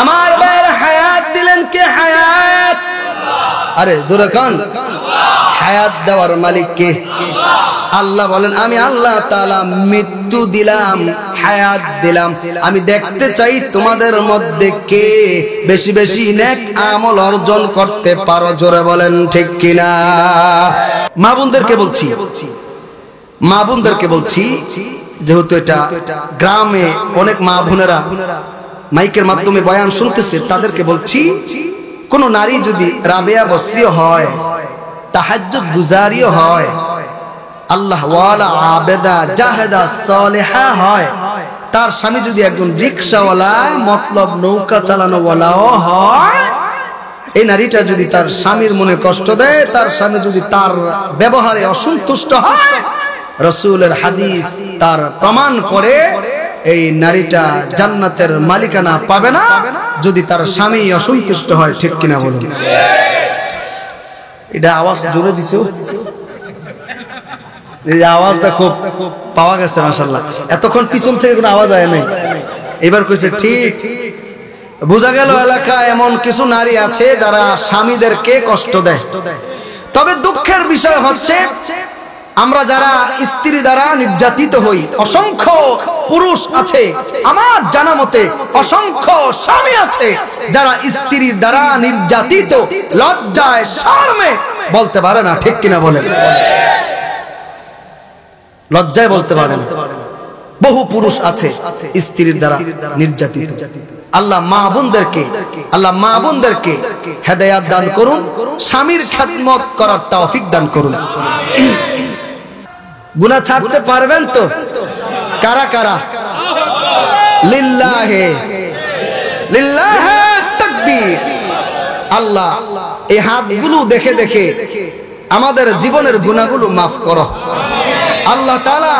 আমার ভাইয়ের হায়াত দিলেন কে? হায়াত, আরে জোরে কান, হায়াত দেওয়ার মালিক কে? আল্লাহ বলেন, আমি আল্লাহ তাআলা মৃত্যু দিলাম, হায়াত দিলাম, আমি দেখতে চাই তোমাদের মধ্যে কে বেশি বেশি নেক আমল অর্জন করতে পারো। জোরে বলেন ঠিক কিনা? মা বোনদেরকে বলছি, মা বোনদেরকে বলছি, যেহেতু এটা গ্রামে অনেক মা বোনেরা মাইকের মাধ্যমে বয়ান শুনতেছে, তাদেরকে বলছি, কোন নারী যদি রাবেয়া বসরিও হয়, তাহাজ্জুদ গুজারিও হয়, আল্লাহ ওয়ালা আবেদা জাহেদা সালেহা হয়, তার স্বামী যদি একজন রিকশাওয়ালা মতলব নৌকা চালানোওয়ালাও হয়, এই নারীটা যদি তার স্বামীর মনে কষ্ট দেয়, তার স্বামী যদি তার ব্যবহারে অসন্তুষ্ট হয়, রাসূলের হাদিস তার প্রমাণ করে এই নারীটা জান্নাতের মালিকানা পাবে না যদি তার স্বামী অসন্তুষ্ট হয়, ঠিক কিনা বলুন? এটা আওয়াজ জোরে দিছো, এই আওয়াজটা খুব পাওয়া গেছে মাশাআল্লাহ। এতক্ষণ পিছন থেকে কোনো আওয়াজ আয় নাই, এবার কইছে ঠিক। বোঝা গেল এলাকায় এমন কিছু নারী আছে যারা স্বামীদেরকে কষ্ট দেয়। তবে দুঃখের বিষয় হচ্ছে, আমরা যারা স্ত্রী দ্বারা নির্যাতিত হই, অসংখ্য পুরুষ আছে আমার জানা মতে, অসংখ্য স্বামী আছে যারা স্ত্রী দ্বারা নির্যাতিত, লজ্জায় শরমে বলতে পারে না, ঠিক কিনা বলেন? লজ্জায় বলতে পারে না। বহু পুরুষ আছে স্ত্রীর দ্বারা নির্যাতিত। আল্লাহ মা বোনদেরকে হেদায়েত দান করুন, স্বামীর খেদমত করার তৌফিক দান করুন। গুনাহ ছাড়তে পারবেন তো? কারা কারা? লিল্লাহে লিল্লাহে তাকবীর। আল্লাহ এই হাতগুলো দেখে দেখে আমাদের জীবনের গুনাহগুলো মাফ করো। আল্লাহ তাআলা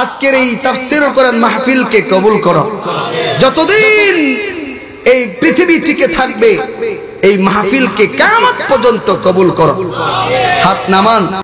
আজকের এই তাফসীর কোরআন মাহফিলকে কবুল করো। যতদিন এই পৃথিবী টিকে থাকবে এই মাহফিলকে কিয়ামত পর্যন্ত কবুল করো। হাত নামান।